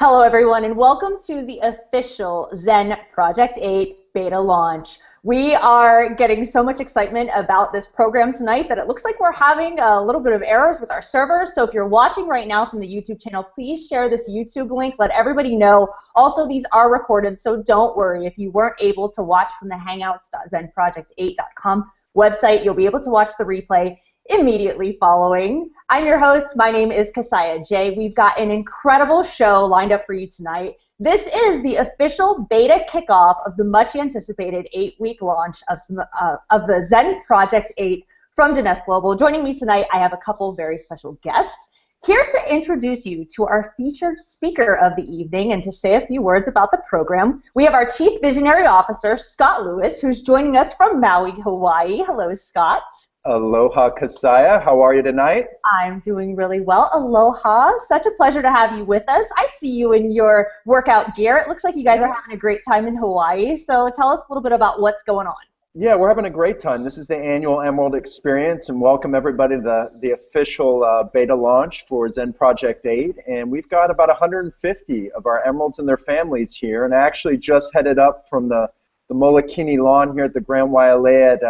Hello everyone and welcome to the official Zen Project 8 beta launch. We are getting so much excitement about this program tonight that it looks like we're having a little bit of errors with our servers. So if you're watching right now from the YouTube channel, please share this YouTube link. Let everybody know. Also, these are recorded, so don't worry. If you weren't able to watch from the hangouts.zenproject8.com website, you'll be able to watch the replay immediately following. I'm your host. My name is Cassiah Jay. We've got an incredible show lined up for you tonight. This is the official beta kickoff of the much anticipated 8-week launch of the Zen Project 8 from Jeunesse Global. Joining me tonight, I have a couple very special guests here to introduce you to our featured speaker of the evening and to say a few words about the program. We have our Chief Visionary Officer, Scott Lewis, who's joining us from Maui, Hawaii. Hello, Scott. Aloha, Cassiah. How are you tonight? I'm doing really well. Aloha. Such a pleasure to have you with us. I see you in your workout gear. It looks like you guys are having a great time in Hawaii. So tell us a little bit about what's going on. Yeah, we're having a great time. This is the annual Emerald Experience, and welcome everybody to the official beta launch for Zen Project 8. And we've got about 150 of our Emeralds and their families here. And I actually just headed up from the Molokini lawn here at the Grand Wailea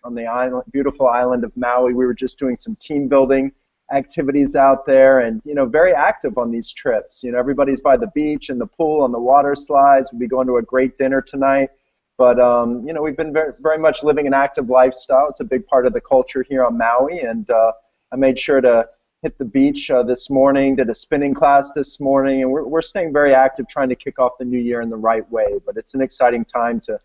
on the island, beautiful island of Maui. We were just doing some team building activities out there, and very active on these trips. Everybody's by the beach and the pool on the water slides. We'll be going to a great dinner tonight. But we've been very much living an active lifestyle. It's a big part of the culture here on Maui, and I made sure to hit the beach this morning, did a spinning class this morning, and we're staying very active trying to kick off the new year in the right way. But it's an exciting time to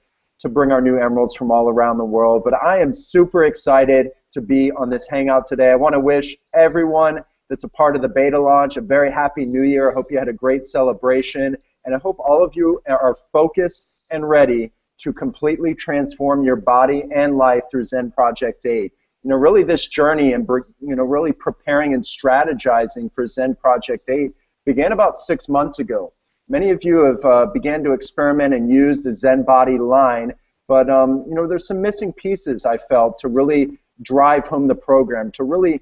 bring our new Emeralds from all around the world. But I am super excited to be on this hangout today. I want to wish everyone that's a part of the beta launch a very happy new year. I hope you had a great celebration, and I hope all of you are focused and ready to completely transform your body and life through Zen Project 8. Really this journey and really preparing and strategizing for Zen Project 8 began about 6 months ago. Many of you have began to experiment and use the Zen Body line, but there's some missing pieces I felt to really drive home the program, to really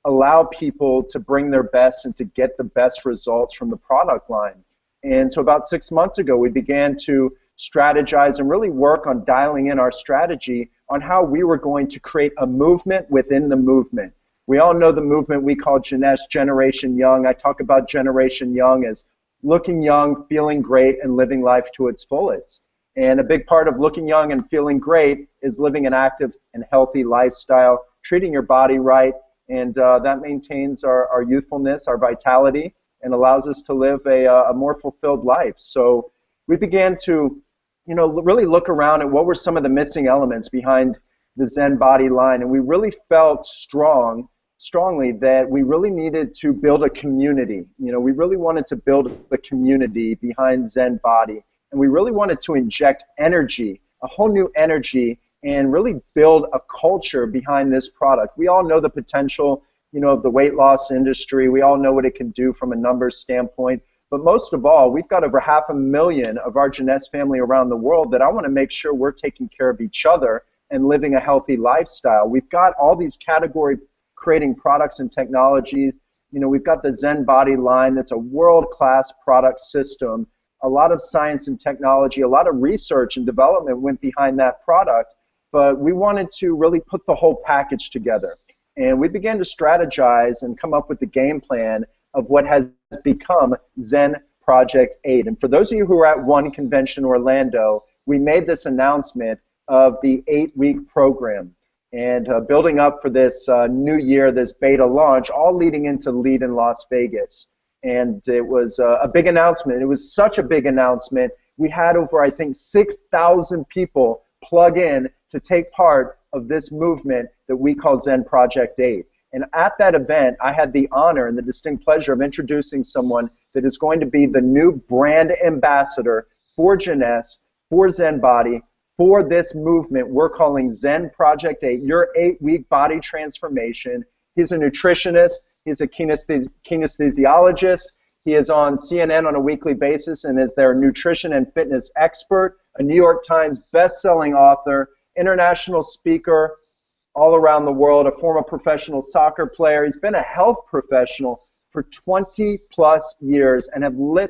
allow people to bring their best and to get the best results from the product line. And so about 6 months ago, we began to strategize and really work on dialing in our strategy on how we were going to create a movement within the movement. We all know the movement we call Jeunesse, Generation Young. I talk about Generation Young as looking young, feeling great, and living life to its fullest. And a big part of looking young and feeling great is living an active and healthy lifestyle, treating your body right, and that maintains our youthfulness, our vitality, and allows us to live a more fulfilled life. So we began to really look around at what were some of the missing elements behind the Zen Body line, and we really felt strongly that we really needed to build a community. We really wanted to build a community behind Zen Body, and we really wanted to inject energy, a whole new energy, and really build a culture behind this product. We all know the potential, of the weight loss industry. We all know what it can do from a numbers standpoint. But most of all, we've got over 500,000 of our Jeunesse family around the world that I want to make sure we're taking care of each other and living a healthy lifestyle. We've got all these category creating products and technologies. We've got the Zen Body line that's a world-class product system. A lot of science and technology, a lot of research and development went behind that product, but we wanted to really put the whole package together. And we began to strategize and come up with the game plan of what has become Zen Project 8. And for those of you who were at One Convention Orlando, we made this announcement of the 8-week program. And building up for this new year, this beta launch, all leading into Lead in Las Vegas. And it was a big announcement. It was such a big announcement. We had over, I think, 6,000 people plug in to take part of this movement that we call Zen Project 8. And at that event, I had the honor and the distinct pleasure of introducing someone that is going to be the new brand ambassador for Jeunesse, for Zen Body, for this movement we're calling Zen Project 8, your 8-week body transformation. He's a nutritionist. He's a kinesthesiologist. He is on CNN on a weekly basis and is their nutrition and fitness expert, a New York Times best-selling author, international speaker, all around the world, a former professional soccer player. He's been a health professional for 20 plus years and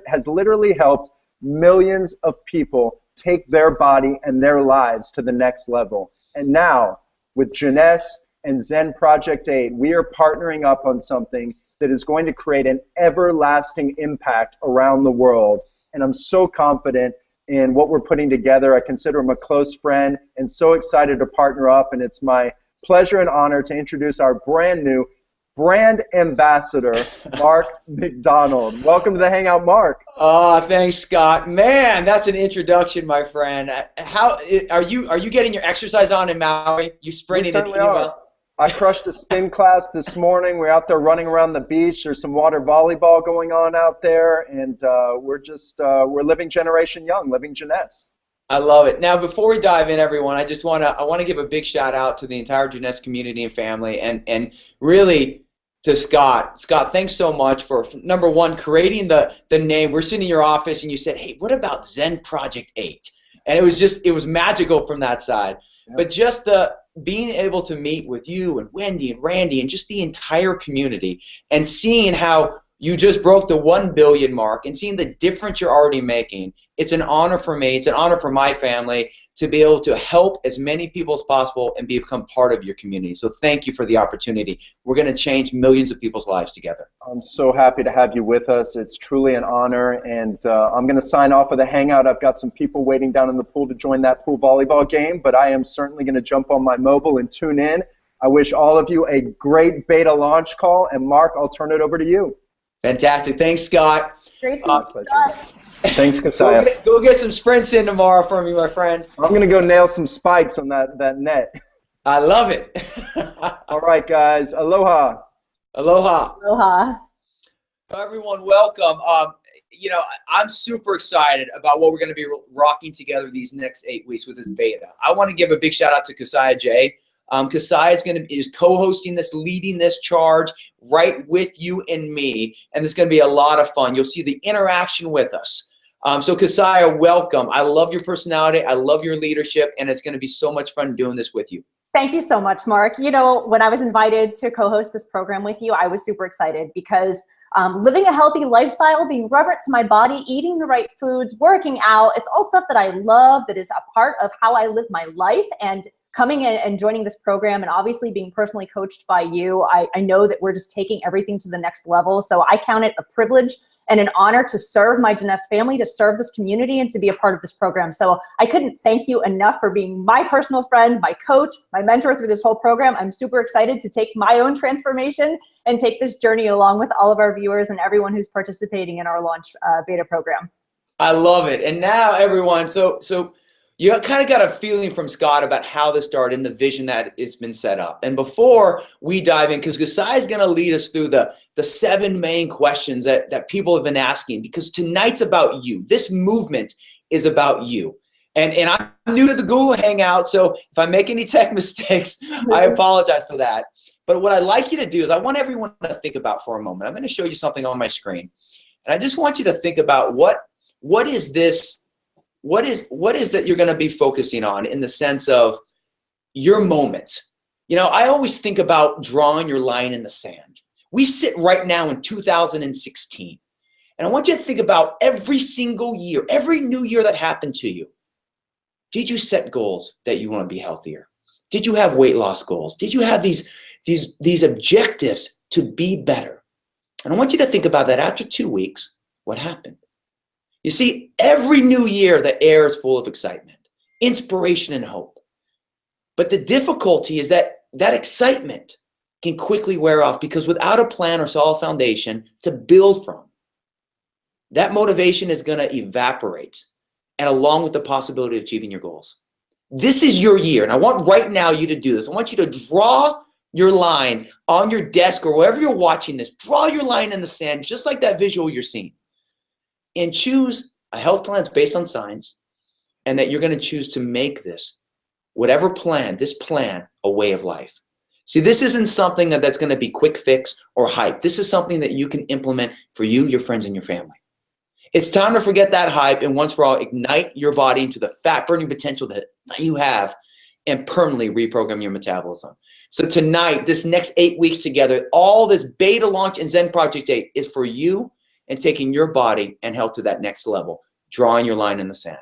has literally helped millions of people take their body and their lives to the next level. And now, with Jeunesse and ZEN Project 8, we are partnering up on something that is going to create an everlasting impact around the world. And I'm so confident in what we're putting together. I consider him a close friend and so excited to partner up. And it's my pleasure and honor to introduce our brand new brand ambassador, Mark MacDonald. Welcome to the Hangout, Mark. Oh, thanks, Scott. Man, that's an introduction, my friend. How are you getting your exercise on in Maui? You sprinting and eating well? I crushed a spin class this morning. We're out there running around the beach. There's some water volleyball going on out there, and we're living Generation Young, living Jeunesse. I love it. Now, before we dive in, everyone, I want to give a big shout out to the entire Jeunesse community and family, and really to Scott. Scott, thanks so much for number one, creating the name. We're sitting in your office, and you said, "Hey, what about ZEN Project 8?" And it was magical from that side. Yeah. But just being able to meet with you and Wendy and Randy and just the entire community and seeing how you just broke the 1 billion mark and seeing the difference you're already making, it's an honor for me, it's an honor for my family to be able to help as many people as possible and become part of your community. So thank you for the opportunity. We're going to change millions of people's lives together. I'm so happy to have you with us. It's truly an honor, and I'm going to sign off with a hangout. I've got some people waiting down in the pool to join that pool volleyball game, but I am certainly going to jump on my mobile and tune in. I wish all of you a great beta launch call, and Mark, I'll turn it over to you. Fantastic. Thanks, Scott. Great to meet you, Scott. Thanks, Cassiah. Go get some sprints in tomorrow for me, my friend. I'm going to go nail some spikes on that net. I love it. All right, guys. Aloha. Aloha. Aloha. Everyone, welcome. I'm super excited about what we're going to be rocking together these next 8 weeks with this beta. I want to give a big shout out to Cassiah Jay. Cassiah is co-hosting this, leading this charge right with you and me, and it's going to be a lot of fun. You'll see the interaction with us. So Cassiah, welcome. I love your personality. I love your leadership, and it's going to be so much fun doing this with you. Thank you so much, Mark. You know, when I was invited to co-host this program with you, I was super excited because living a healthy lifestyle, being reverent to my body, eating the right foods, working out, it's all stuff that I love, that is a part of how I live my life. And coming in and joining this program and obviously being personally coached by you, I know that we're just taking everything to the next level. So I count it a privilege and an honor to serve my Jeunesse family, to serve this community, and to be a part of this program. So I couldn't thank you enough for being my personal friend, my coach, my mentor through this whole program. I'm super excited to take my own transformation and take this journey along with all of our viewers and everyone who's participating in our launch beta program. I love it. And now everyone, so you kind of got a feeling from Scott about how this started and the vision that it's been set up. And before we dive in, because Cassiah is going to lead us through the 7 main questions that people have been asking, because tonight's about you. This movement is about you. And I'm new to the Google Hangout, so if I make any tech mistakes, I apologize for that. But what I'd like you to do is I want everyone to think about for a moment. I'm going to show you something on my screen. And I just want you to think about what is this. What is that you're going to be focusing on in the sense of your moment? You know, I always think about drawing your line in the sand. We sit right now in 2016, and I want you to think about every single year, every new year that happened to you. Did you set goals that you want to be healthier? Did you have weight loss goals? Did you have these objectives to be better? And I want you to think about that after 2 weeks, what happened? You see, every new year, the air is full of excitement, inspiration, and hope. But the difficulty is that excitement can quickly wear off because without a plan or solid foundation to build from, that motivation is going to evaporate, and along with the possibility of achieving your goals. This is your year, and I want right now you to do this. I want you to draw your line on your desk or wherever you're watching this. Draw your line in the sand, just like that visual you're seeing. And choose a health plan that's based on science, and that you're going to choose to make this, whatever plan, this plan, a way of life. See, this isn't something that's going to be quick fix or hype. This is something that you can implement for you, your friends, and your family. It's time to forget that hype and once for all ignite your body into the fat burning potential that you have and permanently reprogram your metabolism. So tonight, this next 8 weeks together, all this beta launch and Zen Project 8 is for you and taking your body and health to that next level, drawing your line in the sand.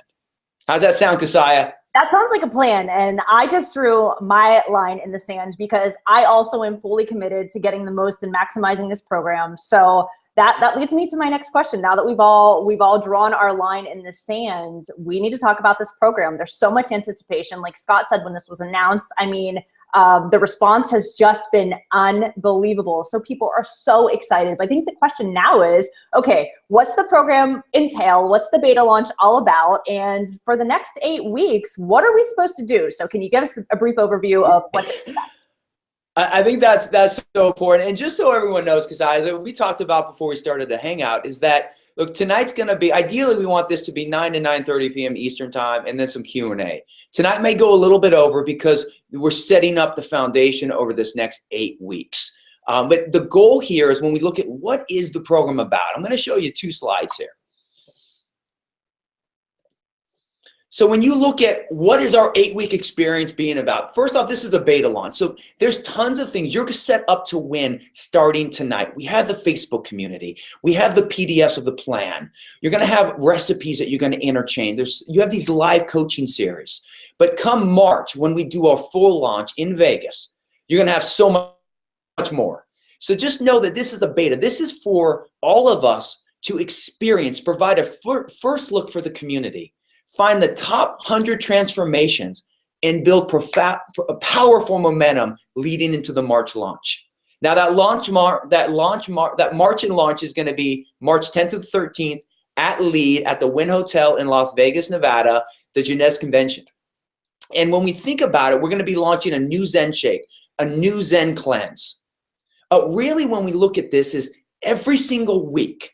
How's that sound, Cassiah? That sounds like a plan, and I just drew my line in the sand because I also am fully committed to getting the most and maximizing this program. So that leads me to my next question. Now that we've all drawn our line in the sand, we need to talk about this program. There's so much anticipation. Like Scott said when this was announced, I mean, the response has just been unbelievable. So people are so excited. But I think the question now is, okay, what's the program entail? What's the beta launch all about? And for the next 8 weeks, what are we supposed to do? So can you give us a brief overview of what to expect? I think that's so important. And just so everyone knows, because we talked about before we started the hangout, is that, look, tonight's going to be, ideally we want this to be 9 to 9:30 p.m. Eastern time, and then some Q&A. Tonight may go a little bit over because we're setting up the foundation over this next 8 weeks. But the goal here is when we look at what is the program about, I'm going to show you 2 slides here. So when you look at what is our 8-week experience being about, first off, this is a beta launch. So there's tons of things you're set up to win starting tonight. We have the Facebook community. We have the PDFs of the plan. You're going to have recipes that you're going to interchange. You have these live coaching series. But come March, when we do our full launch in Vegas, you're going to have so much more. So just know that this is a beta. This is for all of us to experience, provide a first look for the community. Find the top 100 transformations and build powerful momentum leading into the March launch. Now that March and launch is going to be March 10th to the 13th at Lead at the Wynn Hotel in Las Vegas, Nevada, the Genez Convention. And when we think about it, we're going to be launching a new Zen shake, a new Zen cleanse. Really, when we look at this, is every single week,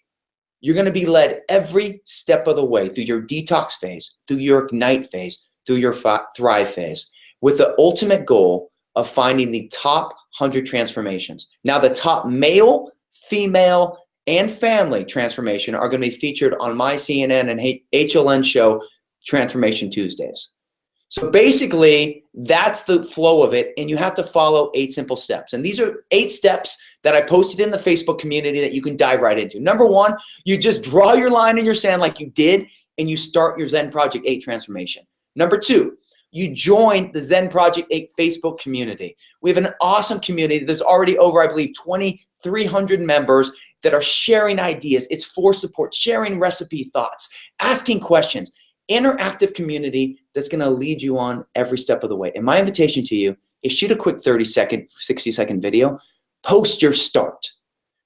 you're going to be led every step of the way through your detox phase, through your ignite phase, through your thrive phase, with the ultimate goal of finding the top 100 transformations. Now, the top male, female, and family transformation are going to be featured on my CNN and HLN show, Transformation Tuesdays. So basically, that's the flow of it, and you have to follow 8 simple steps. And these are 8 steps that I posted in the Facebook community that you can dive right into. Number 1, you just draw your line in your sand like you did, and you start your Zen Project 8 transformation. Number 2, you join the Zen Project 8 Facebook community. We have an awesome community. There's already over, I believe, 2,300 members that are sharing ideas. It's for support, sharing recipe thoughts, asking questions. Interactive community that's going to lead you on every step of the way. And my invitation to you is shoot a quick 30-second, 60-second video. Post your start.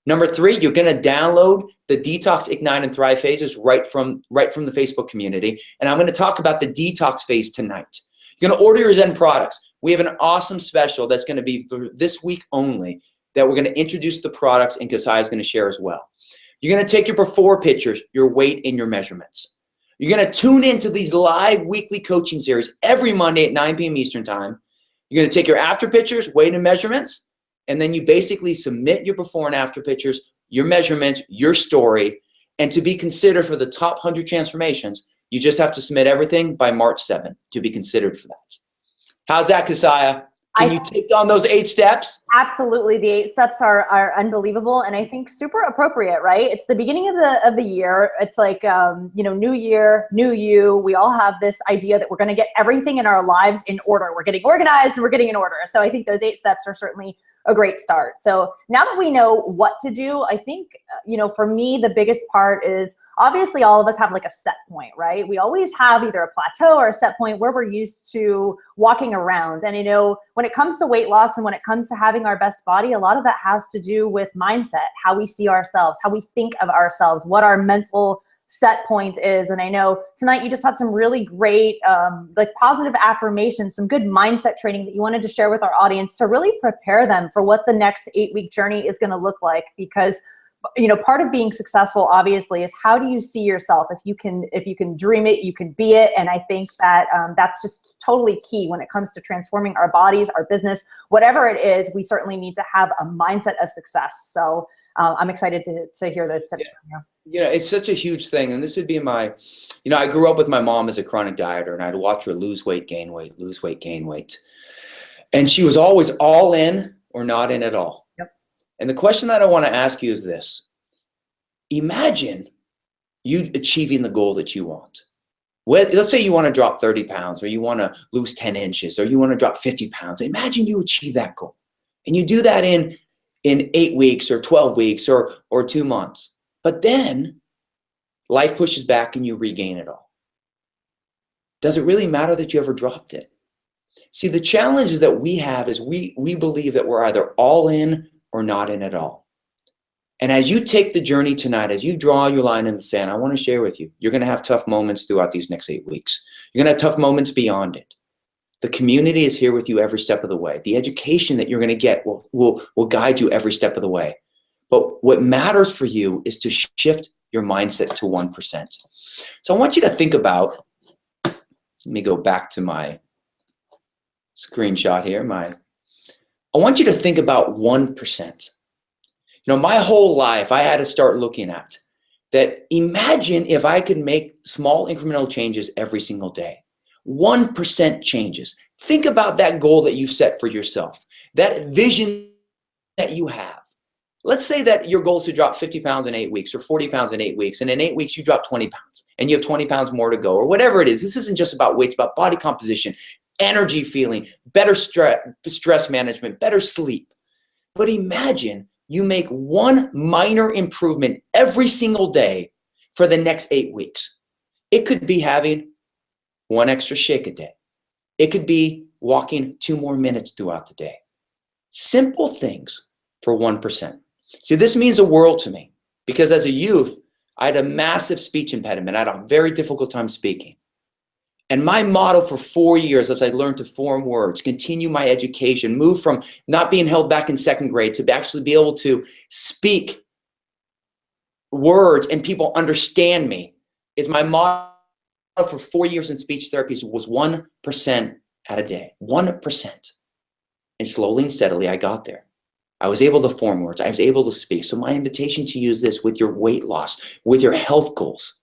Number 3, you're going to download the Detox, Ignite, and Thrive phases right from the Facebook community. And I'm going to talk about the detox phase tonight. You're going to order your Zen products. We have an awesome special that's going to be for this week only that we're going to introduce the products, and Cassiah is going to share as well. You're going to take your before pictures, your weight, and your measurements. You're going to tune into these live weekly coaching series every Monday at 9 p.m. Eastern time. You're going to take your after pictures, weight and measurements, and then you basically submit your before and after pictures, your measurements, your story, and to be considered for the top 100 transformations, you just have to submit everything by March 7th to be considered for that. How's that, Cassiah? Can you take on those 8 steps? Absolutely. The 8 steps are unbelievable, and I think super appropriate, right? It's the beginning of the year. It's like, new year, new you. We all have this idea that we're going to get everything in our lives in order. We're getting organized and we're getting in order. So I think those 8 steps are certainly a great start. So now that we know what to do, I think, for me, the biggest part is obviously all of us have like a set point, right? We always have either a plateau or a set point where we're used to walking around. And when it comes to weight loss and when it comes to having our best body, a lot of that has to do with mindset, how we see ourselves, how we think of ourselves, what our mental set point is. And I know tonight you just had some really great positive affirmations, some good mindset training that you wanted to share with our audience to really prepare them for what the next 8-week journey is going to look like. Because part of being successful obviously is how do you see yourself? If you can dream it, you can be it. And I think that that's just totally key when it comes to transforming our bodies, our business, whatever it is. We certainly need to have a mindset of success. So I'm excited to hear those tips from you. You know, it's such a huge thing. And this would be my, you know, I grew up with my mom as a chronic dieter, and I'd watch her lose weight, gain weight, lose weight, gain weight. And she was always all in or not in at all. Yep. And the question that I want to ask you is this. Imagine you achieving the goal that you want. Well, let's say you want to drop 30 pounds, or you want to lose 10 inches, or you want to drop 50 pounds. Imagine you achieve that goal. And you do that in 8 weeks or 12 weeks or 2 months. But then life pushes back and you regain it all. Does it really matter that you ever dropped it? See, the challenge is that we have is we believe that we're either all in or not in at all. And as you take the journey tonight, as you draw your line in the sand, I want to share with you, you're going to have tough moments throughout these next 8 weeks. You're going to have tough moments beyond it. The community is here with you every step of the way. The education that you're going to get will guide you every step of the way. But what matters for you is to shift your mindset to 1%. So I want you to think about, let me go back to my screenshot here. I want you to think about 1%. You know, my whole life, I had to start looking at that. Imagine if I could make small incremental changes every single day. 1% changes. Think about that goal that you've set for yourself, that vision that you have. Let's say that your goal is to drop 50 pounds in 8 weeks or 40 pounds in 8 weeks. And in 8 weeks, you drop 20 pounds and you have 20 pounds more to go, or whatever it is. This isn't just about weight, it's about body composition, energy feeling, better stress management, better sleep. But imagine you make one minor improvement every single day for the next 8 weeks. It could be having 1 extra shake a day. It could be walking 2 more minutes throughout the day. Simple things for 1%. See, this means the world to me, because as a youth, I had a massive speech impediment. I had a very difficult time speaking. And my motto for 4 years, as I learned to form words, continue my education, move from not being held back in 2nd grade to actually be able to speak words and people understand me, is my motto for 4 years in speech therapies was 1% at a day, 1%. And slowly and steadily, I got there. I was able to form words. I was able to speak. So my invitation to you is this: with your weight loss, with your health goals,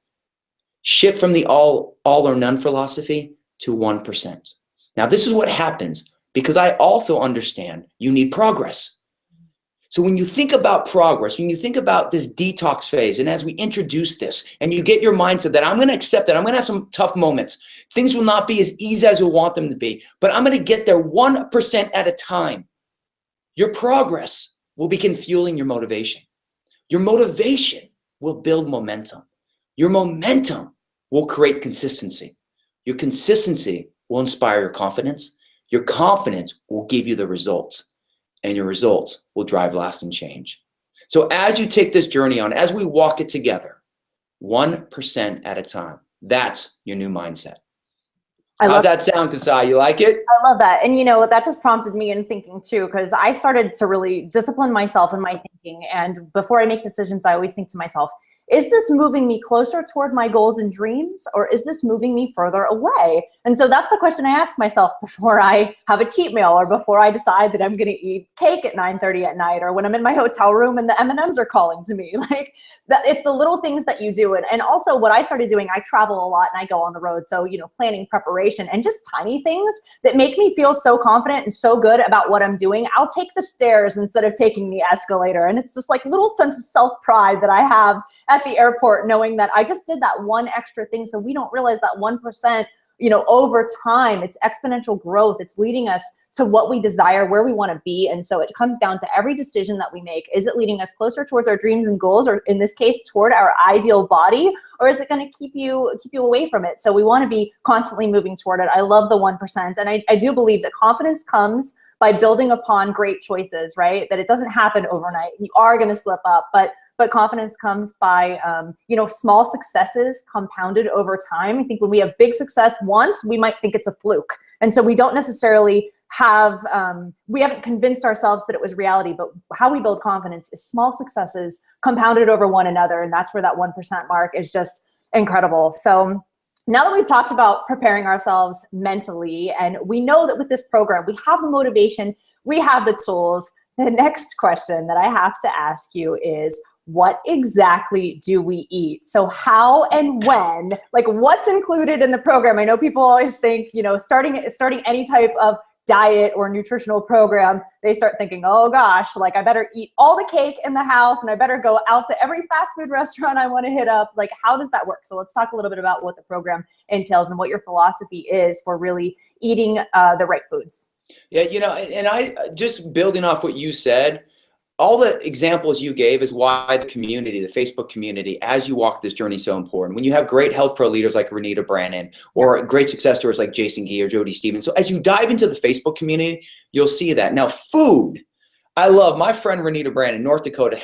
shift from the all or none philosophy to 1%. Now, this is what happens because I also understand you need progress. So when you think about progress, when you think about this detox phase, and as we introduce this and you get your mindset that I'm going to accept that I'm going to have some tough moments, things will not be as easy as we want them to be, but I'm going to get there 1% at a time. Your progress will begin fueling your motivation. Your motivation will build momentum. Your momentum will create consistency. Your consistency will inspire your confidence. Your confidence will give you the results, and your results will drive lasting change. So as you take this journey on, as we walk it together, 1% at a time, that's your new mindset. How's that sound, Cassiah? You like it? I love that. And you know, that just prompted me in thinking too, because I started to really discipline myself in my thinking. And before I make decisions, I always think to myself, is this moving me closer toward my goals and dreams, or is this moving me further away? And so that's the question I ask myself before I have a cheat meal, or before I decide that I'm going to eat cake at 9:30 at night, or when I'm in my hotel room and the M&Ms are calling to me. Like that, it's the little things that you do. And also what I started doing, I travel a lot and I go on the road. So, you know, planning, preparation, and just tiny things that make me feel so confident and so good about what I'm doing. I'll take the stairs instead of taking the escalator. And it's just like little sense of self-pride that I have at the airport, knowing that I just did that one extra thing. So we don't realize that 1%, you know, over time, it's exponential growth. It's leading us to what we desire, where we want to be. And so it comes down to every decision that we make. Is it leading us closer towards our dreams and goals, or in this case, toward our ideal body, or is it going to keep you away from it? So we want to be constantly moving toward it. I love the 1%. And I do believe that confidence comes by building upon great choices, right? That it doesn't happen overnight. You are going to slip up, but confidence comes by, you know, small successes compounded over time. I think when we have big success once, we might think it's a fluke. And so we don't necessarily have, we haven't convinced ourselves that it was reality, but how we build confidence is small successes compounded over one another. And that's where that 1% mark is just incredible. So now that we've talked about preparing ourselves mentally, and we know that with this program, we have the motivation, we have the tools, the next question that I have to ask you is, what exactly do we eat? So how and when, like what's included in the program? I know people always think, you know, starting any type of diet or nutritional program, they start thinking, oh gosh, like I better eat all the cake in the house and I better go out to every fast food restaurant I want to hit up. Like, how does that work? So let's talk a little bit about what the program entails and what your philosophy is for really eating the right foods. Yeah, you know, and I just building off what you said, all the examples you gave is why the community, the Facebook community, as you walk this journey is so important. When you have great health pro leaders like Renita Brannon or great success stories like Jason Gee or Jody Stevens. So as you dive into the Facebook community, you'll see that. Now, food, I love my friend Renita Brannon, North Dakota,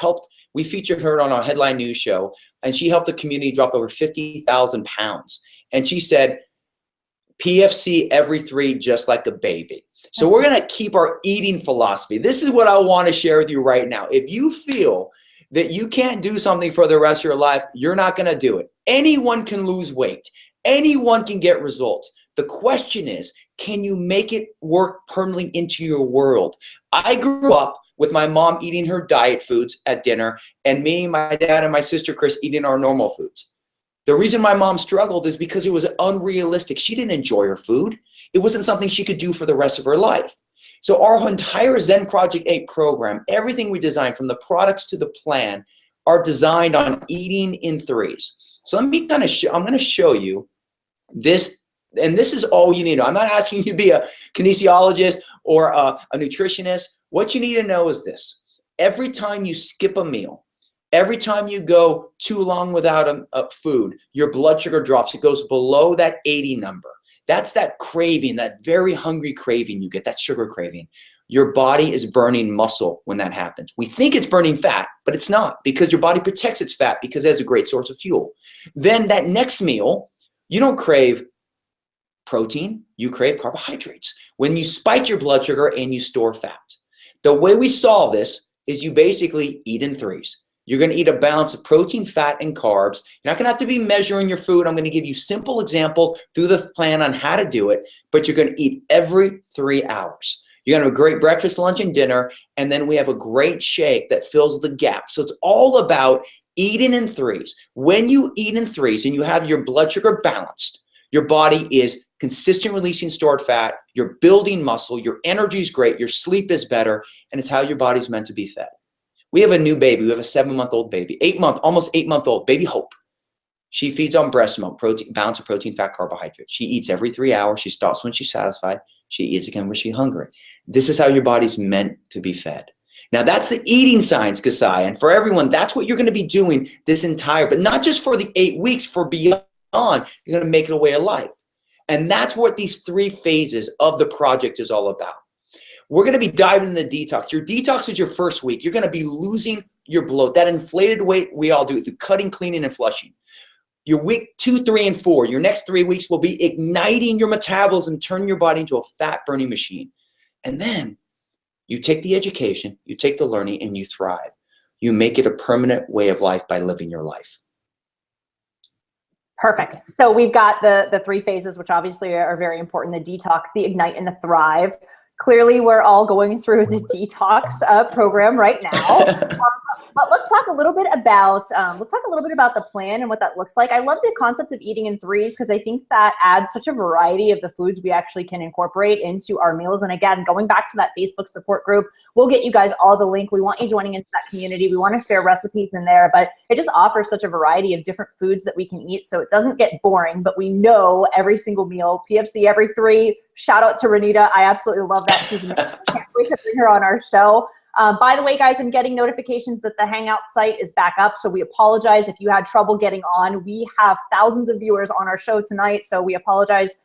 we featured her on our headline news show, and she helped the community drop over 50,000 pounds. And she said, PFC every 3, just like a baby. So we're going to keep our eating philosophy. This is what I want to share with you right now. If you feel that you can't do something for the rest of your life, you're not going to do it. Anyone can lose weight. Anyone can get results. The question is, can you make it work permanently into your world? I grew up with my mom eating her diet foods at dinner, and me, my dad, and my sister Chris eating our normal foods. The reason my mom struggled is because it was unrealistic. She didn't enjoy her food. It wasn't something she could do for the rest of her life. So our entire Zen Project 8 program, everything we design from the products to the plan are designed on eating in 3s. So let me kind of I'm going to show you this, and this is all you need to know. I'm not asking you to be a kinesiologist or a nutritionist. What you need to know is this. Every time you skip a meal, every time you go too long without a food, your blood sugar drops. It goes below that 80 number. That's that craving, that very hungry craving you get, that sugar craving. Your body is burning muscle when that happens. We think it's burning fat, but it's not, because your body protects its fat because it has a great source of fuel. Then that next meal, you don't crave protein, you crave carbohydrates. When you spike your blood sugar and you store fat. The way we solve this is you basically eat in 3s. You're going to eat a balance of protein, fat, and carbs. You're not going to have to be measuring your food. I'm going to give you simple examples through the plan on how to do it, but you're going to eat every 3 hours. You're going to have a great breakfast, lunch, and dinner, and then we have a great shake that fills the gap. So it's all about eating in 3s. When you eat in 3s and you have your blood sugar balanced, your body is consistent releasing stored fat, you're building muscle, your energy is great, your sleep is better, and it's how your body's meant to be fed. We have a new baby. We have a 7-month-old baby, almost 8-month-old, baby Hope. She feeds on breast milk, balance of protein, fat, carbohydrates. She eats every 3 hours. She stops when she's satisfied. She eats again when she's hungry. This is how your body's meant to be fed. Now, that's the eating science, Cassiah. And for everyone, that's what you're going to be doing this but not just for the 8 weeks, for beyond, you're going to make it a way of life. And that's what these 3 phases of the project is all about. We're going to be diving into the detox. Your detox is your first week. You're going to be losing your bloat, that inflated weight we all do through cutting, cleaning, and flushing. Your week 2, 3, and 4, your next 3 weeks will be igniting your metabolism, turning your body into a fat-burning machine. And then you take the education, you take the learning, and you thrive. You make it a permanent way of life by living your life. Perfect. So we've got the 3 phases, which obviously are very important: the detox, the ignite, and the thrive. Clearly, we're all going through the detox program right now. But let's talk a little bit about the plan and what that looks like. I love the concept of eating in 3s because I think that adds such a variety of the foods we actually can incorporate into our meals. And again, going back to that Facebook support group, we'll get you guys all the link. We want you joining into that community. We want to share recipes in there, but it just offers such a variety of different foods that we can eat so it doesn't get boring, but we know every single meal, PFC every 3. Shout out to Renita. I absolutely love that. She's amazing. I can't wait to bring her on our show. By the way, guys, I'm getting notifications that the Hangout site is back up, so we apologize if you had trouble getting on. We have thousands of viewers on our show tonight, so we apologize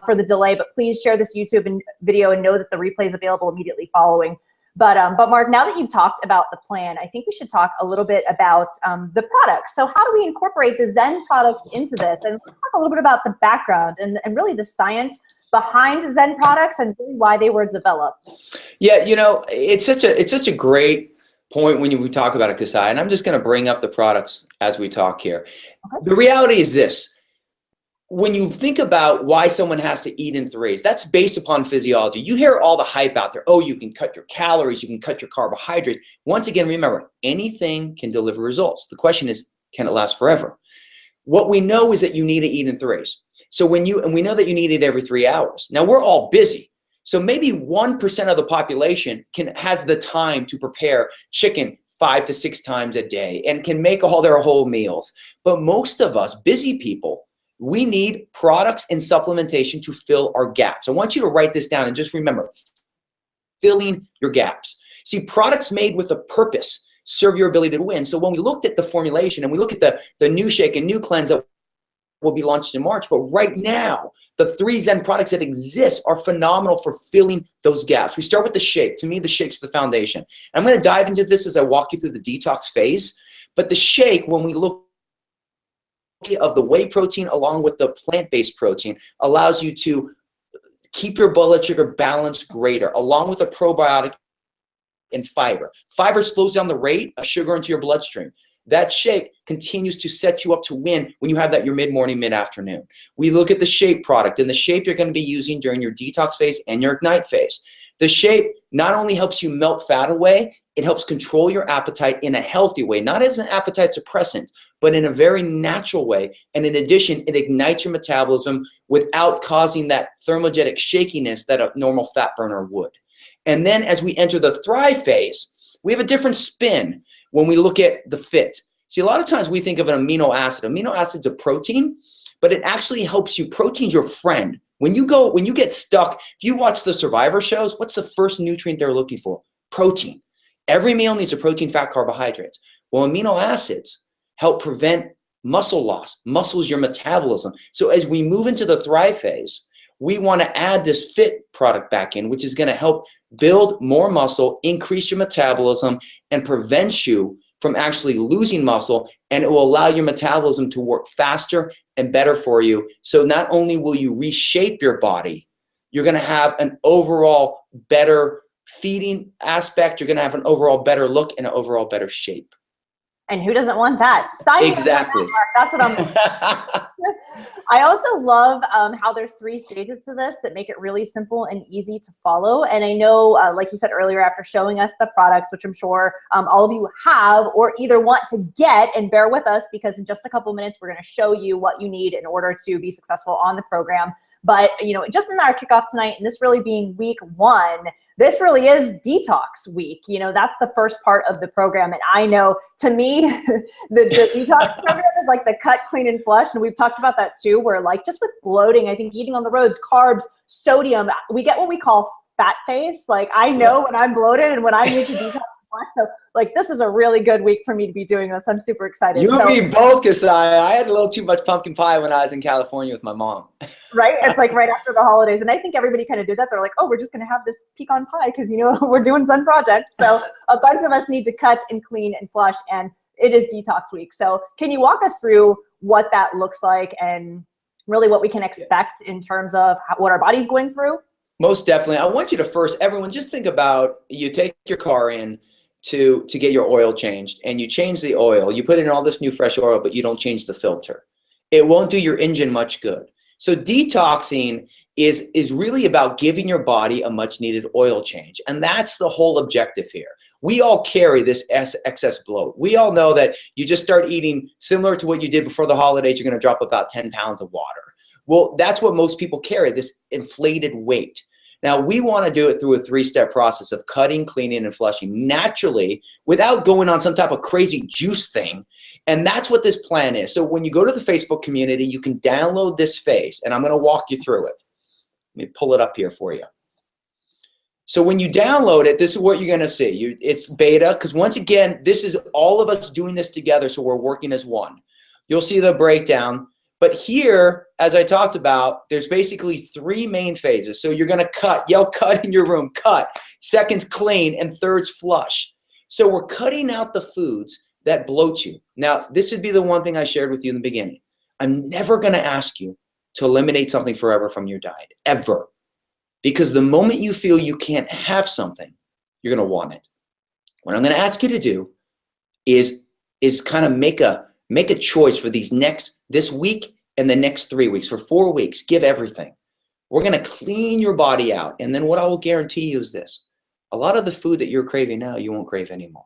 for the delay, but please share this YouTube video and know that the replay is available immediately following. But Mark, now that you've talked about the plan, I think we should talk a little bit about the products. So how do we incorporate the Zen products into this? And let's talk a little bit about the background and really the science behind Zen products and really why they were developed. Yeah, you know, it's such a great point when we talk about it, Cassiah, and I'm just going to bring up the products as we talk here. Okay. The reality is this. when you think about why someone has to eat in threes, that's based upon physiology. You hear all the hype out there. Oh, you can cut your calories, you can cut your carbohydrates. Once again, remember, anything can deliver results. The question is, can it last forever? What we know is that you need to eat in threes. So and we know that you need it every 3 hours. Now, we're all busy. So maybe 1% of the population has the time to prepare chicken 5 to 6 times a day and can make all their whole meals. But most of us, busy people, we need products and supplementation to fill our gaps. I want you to write this down and just remember, filling your gaps. See, products made with a purpose serve your ability to win. So when we looked at the formulation and we look at the new shake and new cleanse that will be launched in March, but right now, the 3 Zen products that exist are phenomenal for filling those gaps. We start with the shake. To me, the shake's the foundation. And I'm going to dive into this as I walk you through the detox phase. But the shake, when we look of the whey protein along with the plant-based protein, allows you to keep your blood sugar balanced greater, along with a probiotic and fiber. Fiber slows down the rate of sugar into your bloodstream. That shake continues to set you up to win when you have that your mid-morning, mid-afternoon. We look at the shape product, and the shape you're going to be using during your detox phase and your ignite phase. The shape not only helps you melt fat away, it helps control your appetite in a healthy way, not as an appetite suppressant, but in a very natural way. And in addition, it ignites your metabolism without causing that thermogenic shakiness that a normal fat burner would. And then as we enter the thrive phase, we have a different spin when we look at the fit. See, a lot of times we think of an amino acid. Amino acid's a protein, but it actually helps you. Protein's your friend. When you get stuck, if you watch the Survivor shows, what's the first nutrient they're looking for? Protein. Every meal needs a protein, fat, carbohydrates. Well, amino acids help prevent muscle loss. Muscle's your metabolism. So as we move into the thrive phase, we want to add this fit product back in, which is going to help build more muscle, increase your metabolism, and prevent you from actually losing muscle, and it will allow your metabolism to work faster and better for you. So not only will you reshape your body, you're going to have an overall better feeding aspect, you're going to have an overall better look and an overall better shape. And who doesn't want that? Sign exactly. Me up on that, Mark. That's what I'm I also love how there's 3 stages to this that make it really simple and easy to follow. And I know, like you said earlier, after showing us the products, which I'm sure all of you have or either want to get, and bear with us because in just a couple minutes, we're going to show you what you need in order to be successful on the program. But, you know, just in our kickoff tonight, and this really being week 1, this really is detox week. You know, that's the first part of the program. And I know, to me, the detox program is like the cut, clean, and flush. And we've talked about that too, where like just with bloating, I think eating on the roads, carbs, sodium, we get what we call fat face. Like I know when I'm bloated and when I need to detox. So like this is a really good week for me to be doing this. I'm super excited. You and me both, Cassiah. I had a little too much pumpkin pie when I was in California with my mom. Right? It's like right after the holidays. And I think everybody kind of did that. They're like, oh, we're just going to have this pecan pie because, you know, we're doing Zen Project. So a bunch of us need to cut and clean and flush. And it is detox week. So can you walk us through what that looks like and really what we can expect in terms of what our body's going through? Most definitely. I want you to first, everyone, just think about you take your car in to get your oil changed, and you change the oil. You put in all this new fresh oil, but you don't change the filter. It won't do your engine much good. So detoxing is really about giving your body a much needed oil change. And that's the whole objective here. We all carry this excess bloat. We all know that you just start eating similar to what you did before the holidays, you're going to drop about 10 pounds of water. Well, that's what most people carry, this inflated weight. Now, we want to do it through a 3-step process of cutting, cleaning, and flushing naturally without going on some type of crazy juice thing. And that's what this plan is. So when you go to the Facebook community, you can download this phase, and I'm going to walk you through it. Let me pull it up here for you. So when you download it, this is what you're going to see. It's beta, because once again, this is all of us doing this together, so we're working as one. You'll see the breakdown. But here, as I talked about, there's basically 3 main phases. So you're going to cut, yell cut in your room, cut. Seconds, clean, and thirds, flush. So we're cutting out the foods that bloat you. Now, this would be the one thing I shared with you in the beginning. I'm never going to ask you to eliminate something forever from your diet, ever. Because the moment you feel you can't have something, you're going to want it. What I'm going to ask you to do is kind of make a choice for this week and the next 3 weeks, for 4 weeks, give everything. We're going to clean your body out. And then what I will guarantee you is this. A lot of the food that you're craving now, you won't crave anymore.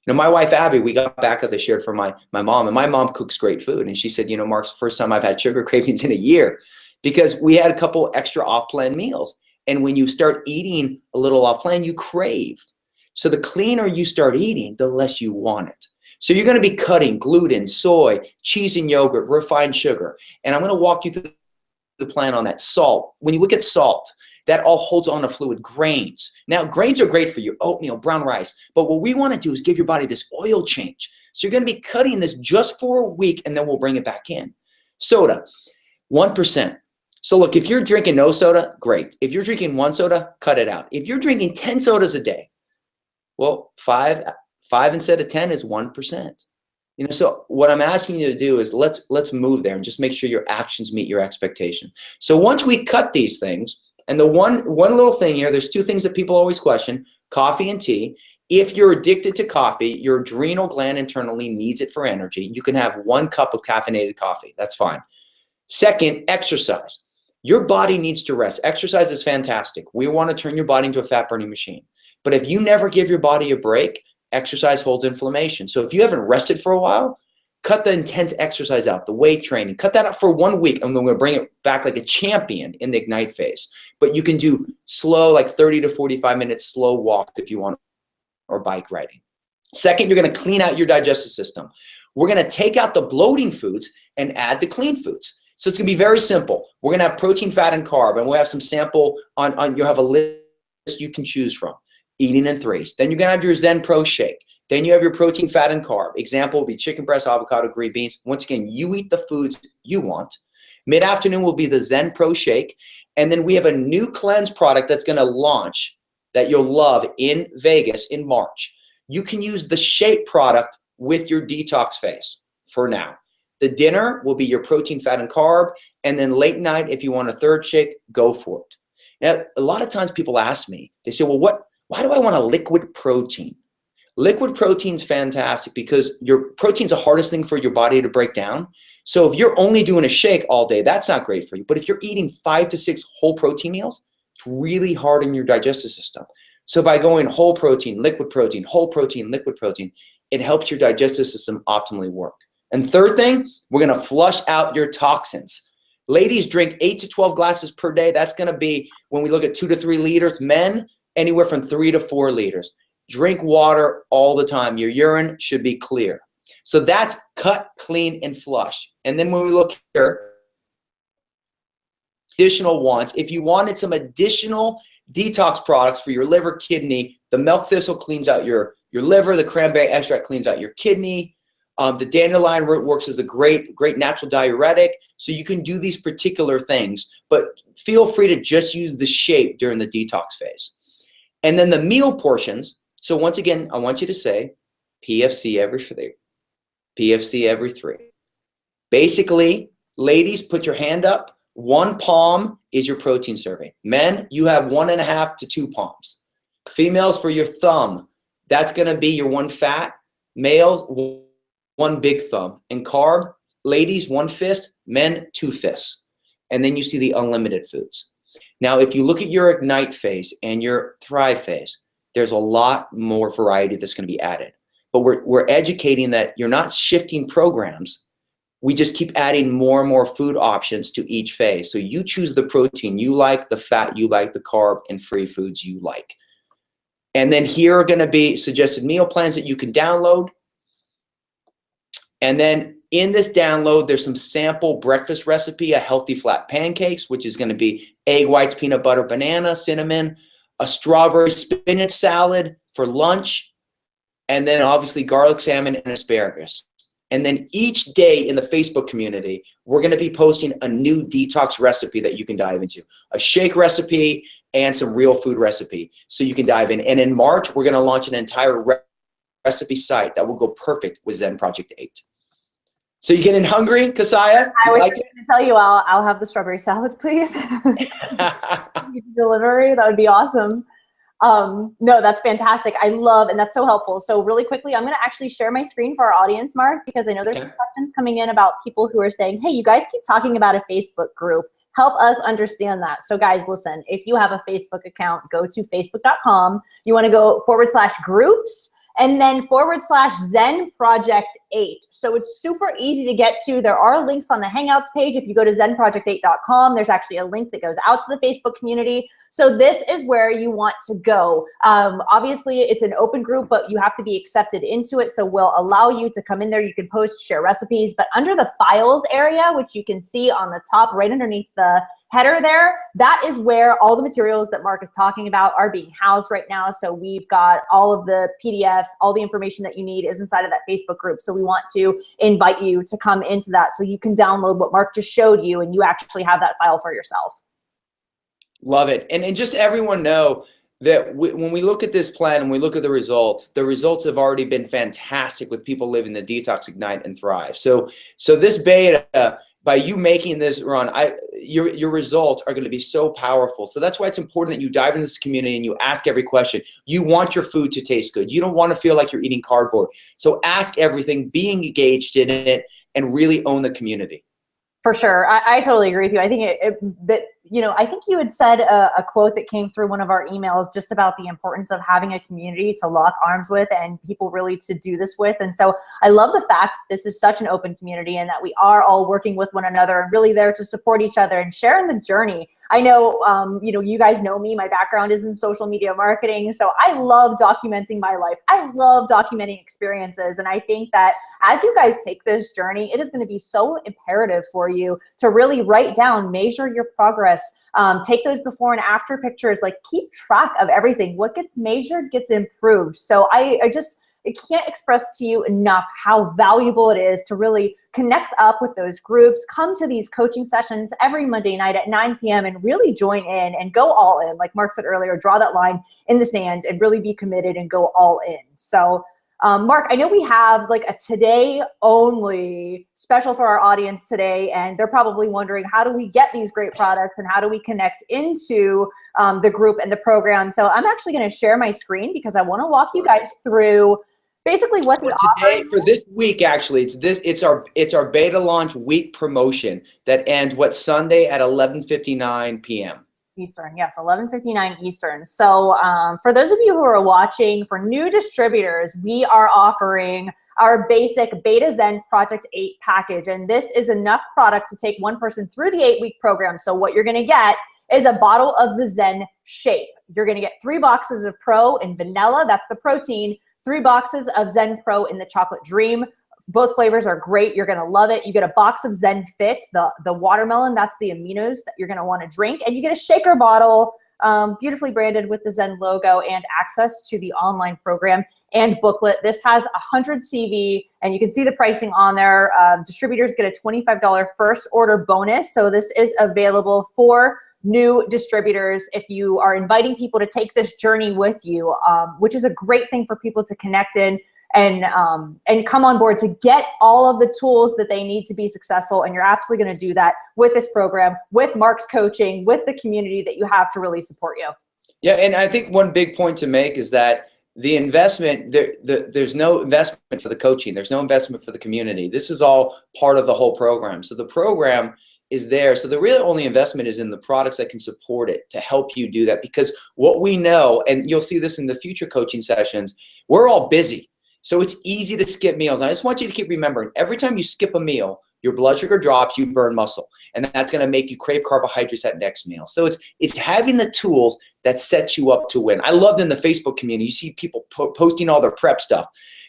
You know, my wife, Abby, we got back, as I shared, from my mom, and my mom cooks great food. And she said, you know, Mark, it's the first time I've had sugar cravings in a year, because we had a couple extra off-plan meals. And when you start eating a little off-plan, you crave. So the cleaner you start eating, the less you want it. So you're going to be cutting gluten, soy, cheese and yogurt, refined sugar. And I'm going to walk you through the plan on that. Salt. When you look at salt, that all holds on to fluid. Grains. Now, grains are great for you. Oatmeal, brown rice. But what we want to do is give your body this oil change. So you're going to be cutting this just for a week, and then we'll bring it back in. Soda, 1%. So look, if you're drinking no soda, great. If you're drinking 1 soda, cut it out. If you're drinking 10 sodas a day, well, five instead of 10 is 1%. You know, so what I'm asking you to do is let's move there and just make sure your actions meet your expectation. So once we cut these things, and the one little thing here, there's 2 things that people always question, coffee and tea. If you're addicted to coffee, your adrenal gland internally needs it for energy. You can have 1 cup of caffeinated coffee. That's fine. Second, exercise. Your body needs to rest. Exercise is fantastic. We want to turn your body into a fat burning machine. But if you never give your body a break, exercise holds inflammation. So if you haven't rested for a while, cut the intense exercise out, the weight training. Cut that out for 1 week, and we're going to bring it back like a champion in the Ignite phase. But you can do slow, like 30 to 45 minutes slow walks if you want, or bike riding. Second, you're going to clean out your digestive system. We're going to take out the bloating foods and add the clean foods. So it's going to be very simple. We're going to have protein, fat, and carb, and we'll have some sample on you'll have a list you can choose from, eating in 3s. Then you're going to have your Zen Pro shake. Then you have your protein, fat, and carb. Example will be chicken breast, avocado, green beans. Once again, you eat the foods you want. Mid-afternoon will be the Zen Pro shake. And then we have a new cleanse product that's going to launch that you'll love in Vegas in March. You can use the shake product with your detox phase for now. The dinner will be your protein, fat, and carb. And then late night, if you want a 3rd shake, go for it. Now, a lot of times people ask me, they say, well, why do I want a liquid protein? Liquid protein is fantastic because your protein is the hardest thing for your body to break down. So if you're only doing a shake all day, that's not great for you. But if you're eating 5 to 6 whole protein meals, it's really hard in your digestive system. So by going whole protein, liquid protein, whole protein, liquid protein, it helps your digestive system optimally work. And third thing, we're going to flush out your toxins. Ladies drink 8 to 12 glasses per day. That's going to be, when we look at 2 to 3 liters. Men, anywhere from 3 to 4 liters. Drink water all the time. Your urine should be clear. So that's cut, clean, and flush. And then when we look here, additional ones, if you wanted some additional detox products for your liver, kidney, the milk thistle cleans out your liver, the cranberry extract cleans out your kidney. The dandelion root works as a great natural diuretic. So you can do these particular things, but feel free to just use the shake during the detox phase. And then the meal portions. So once again, I want you to say PFC every 3. PFC every 3. Basically, ladies, put your hand up. 1 palm is your protein serving. Men, you have 1.5 to 2 palms. Females, for your thumb, that's going to be your 1 fat. Males, 1 big thumb. And carb, ladies, 1 fist. Men, 2 fists. And then you see the unlimited foods. Now, if you look at your Ignite phase and your Thrive phase, there's a lot more variety that's going to be added. But we're educating that you're not shifting programs. We just keep adding more and more food options to each phase. So you choose the protein you like, the fat you like, the carb, and free foods you like. And then here are going to be suggested meal plans that you can download. And then in this download, there's some sample breakfast recipe, a healthy flat pancakes, which is going to be egg whites, peanut butter, banana, cinnamon, a strawberry spinach salad for lunch, and then obviously garlic salmon and asparagus. And then each day in the Facebook community, we're going to be posting a new detox recipe that you can dive into, a shake recipe and some real food recipe so you can dive in. And in March, we're going to launch an entire recipe site that will go perfect with Zen Project 8. So you getting hungry, Cassiah? I was going to tell you, I'll have the strawberry salad, please. Delivery, that would be awesome. No, that's fantastic. I love, and that's so helpful. So really quickly, I'm going to actually share my screen for our audience, Mark, because I know there's some questions coming in about people who are saying, hey, you guys keep talking about a Facebook group. Help us understand that. So guys, listen, if you have a Facebook account, go to facebook.com. You want to go /groups and then /Zen Project 8. So it's super easy to get to. There are links on the Hangouts page. If you go to zenproject8.com, there's actually a link that goes out to the Facebook community. So this is where you want to go. Obviously, it's an open group, but you have to be accepted into it. So we'll allow you to come in there. You can post, share recipes, but under the files area, which you can see on the top right underneath the header there, that is where all the materials that Mark is talking about are being housed right now. So we've got all of the PDFs, all the information that you need is inside of that Facebook group. So we want to invite you to come into that so you can download what Mark just showed you and you actually have that file for yourself. Love it. And just everyone know that when we look at this plan and we look at the results have already been fantastic with people living the detox, ignite, and thrive. So this beta, by you making this run, your results are going to be so powerful. So that's why it's important that you dive into this community and you ask every question. You want your food to taste good. You don't want to feel like you're eating cardboard. So ask everything, be engaged in it, and really own the community. For sure. I totally agree with you. I think I think you had said a quote that came through one of our emails just about the importance of having a community to lock arms with and people really to do this with. And so I love the fact that this is such an open community and that we are all working with one another and really there to support each other and sharing the journey. I know, you guys know me, my background is in social media marketing. So I love documenting my life. I love documenting experiences. And I think that as you guys take this journey, it is going to be so imperative for you to really write down, measure your progress, take those before and after pictures, like keep track of everything. What gets measured gets improved. So I can't express to you enough how valuable it is to really connect up with those groups, come to these coaching sessions every Monday night at 9 p.m. and really join in and go all in. Like Mark said earlier, draw that line in the sand and really be committed and go all in. So Mark, I know we have like a today only special for our audience today, and they're probably wondering, how do we get these great products and how do we connect into the group and the program? So I'm actually going to share my screen because I want to walk you guys through basically what the today for this week. Actually, it's our beta launch week promotion that ends Sunday at 11:59 p.m. Eastern. Yes, 11:59 Eastern. So for those of you who are watching, for new distributors, we are offering our basic Beta Zen Project 8 package. And this is enough product to take one person through the 8-week program. So what you're going to get is a bottle of the Zen Shape. You're going to get 3 boxes of Pro in vanilla. That's the protein. 3 boxes of Zen Pro in the chocolate dream. Both flavors are great. You're going to love it. You get a box of Zen Fit, the watermelon. That's the aminos that you're going to want to drink. And you get a shaker bottle, beautifully branded with the Zen logo, and access to the online program and booklet. This has 100 CV, and you can see the pricing on there. Distributors get a $25 first order bonus. So this is available for new distributors if you are inviting people to take this journey with you, which is a great thing for people to connect in and come on board to get all of the tools that they need to be successful. And you're absolutely going to do that with this program, with Mark's coaching, with the community that you have to really support you. Yeah, and I think one big point to make is that the investment, there's no investment for the coaching. There's no investment for the community. This is all part of the whole program. So the program is there. So the real only investment is in the products that can support it to help you do that. Because what we know, and you'll see this in the future coaching sessions, we're all busy. So it's easy to skip meals. And I just want you to keep remembering, every time you skip a meal, your blood sugar drops, you burn muscle. And that's going to make you crave carbohydrates at next meal. So it's having the tools that set you up to win. I loved in the Facebook community, you see people posting all their prep stuff.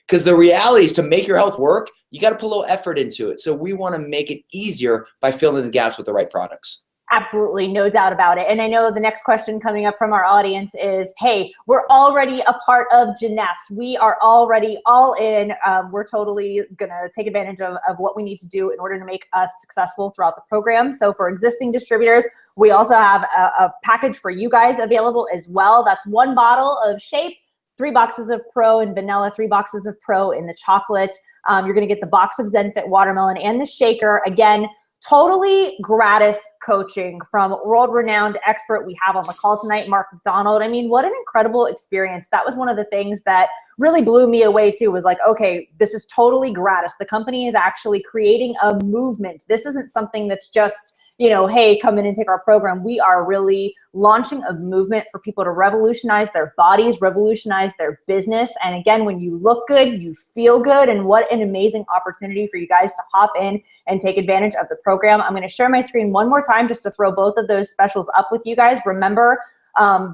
Because the reality is, to make your health work, you got to put a little effort into it. So we want to make it easier by filling the gaps with the right products. Absolutely, no doubt about it. And I know the next question coming up from our audience is, hey, we're already a part of Jeunesse. We are already all in. We're totally going to take advantage of what we need to do in order to make us successful throughout the program. So for existing distributors, we also have a package for you guys available as well. That's 1 bottle of Shape, 3 boxes of Pro in vanilla, 3 boxes of Pro in the chocolates. You're going to get the box of Zen Fit watermelon and the shaker. Again, totally gratis coaching from world-renowned expert we have on the call tonight, Mark MacDonald. I mean, what an incredible experience. That was one of the things that really blew me away too, was like, okay, this is totally gratis. The company is actually creating a movement. This isn't something that's just, you know, hey, come in and take our program. We are really launching a movement for people to revolutionize their bodies, revolutionize their business. And again, when you look good, you feel good. And what an amazing opportunity for you guys to hop in and take advantage of the program. I'm going to share my screen one more time just to throw both of those specials up with you guys. Remember,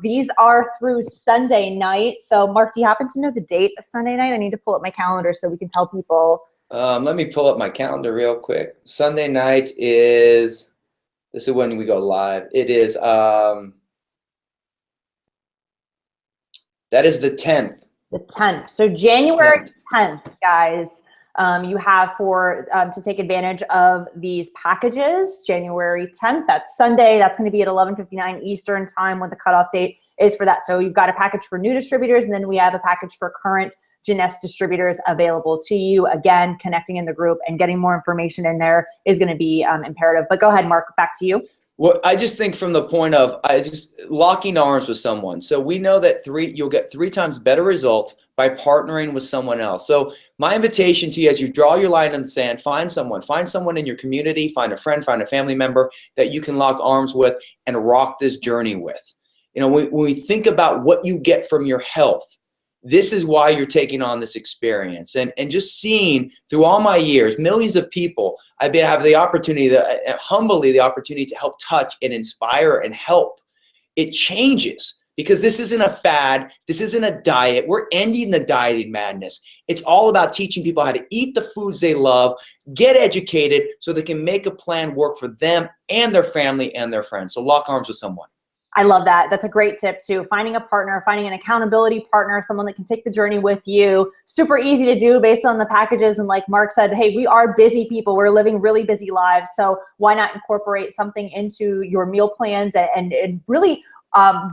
these are through Sunday night. So Mark, do you happen to know the date of Sunday night? I need to pull up my calendar so we can tell people. Let me pull up my calendar real quick. Sunday night is... This is when we go live. It is, that is the 10th. The 10th. So January 10th, guys, you have to take advantage of these packages. January 10th, that's Sunday. That's going to be at 11:59 Eastern time when the cutoff date is for that. So you've got a package for new distributors, and then we have a package for current Jeunesse distributors available to you. Again, connecting in the group and getting more information in there is going to be imperative. But go ahead, Mark, back to you. Well, I just think from the point of locking arms with someone. So we know that you'll get 3 times better results by partnering with someone else. So my invitation to you, as you draw your line in the sand, find someone in your community, find a friend, find a family member that you can lock arms with and rock this journey with. You know, when we think about what you get from your health, this is why you're taking on this experience. And just seeing through all my years, millions of people, I've have the opportunity, humbly the opportunity to help touch and inspire and help. It changes because this isn't a fad. This isn't a diet. We're ending the dieting madness. It's all about teaching people how to eat the foods they love, get educated so they can make a plan work for them and their family and their friends. So lock arms with someone. I love that. That's a great tip too. Finding a partner, finding an accountability partner, someone that can take the journey with you. Super easy to do based on the packages. And like Mark said, hey, we are busy people. We're living really busy lives. So why not incorporate something into your meal plans and really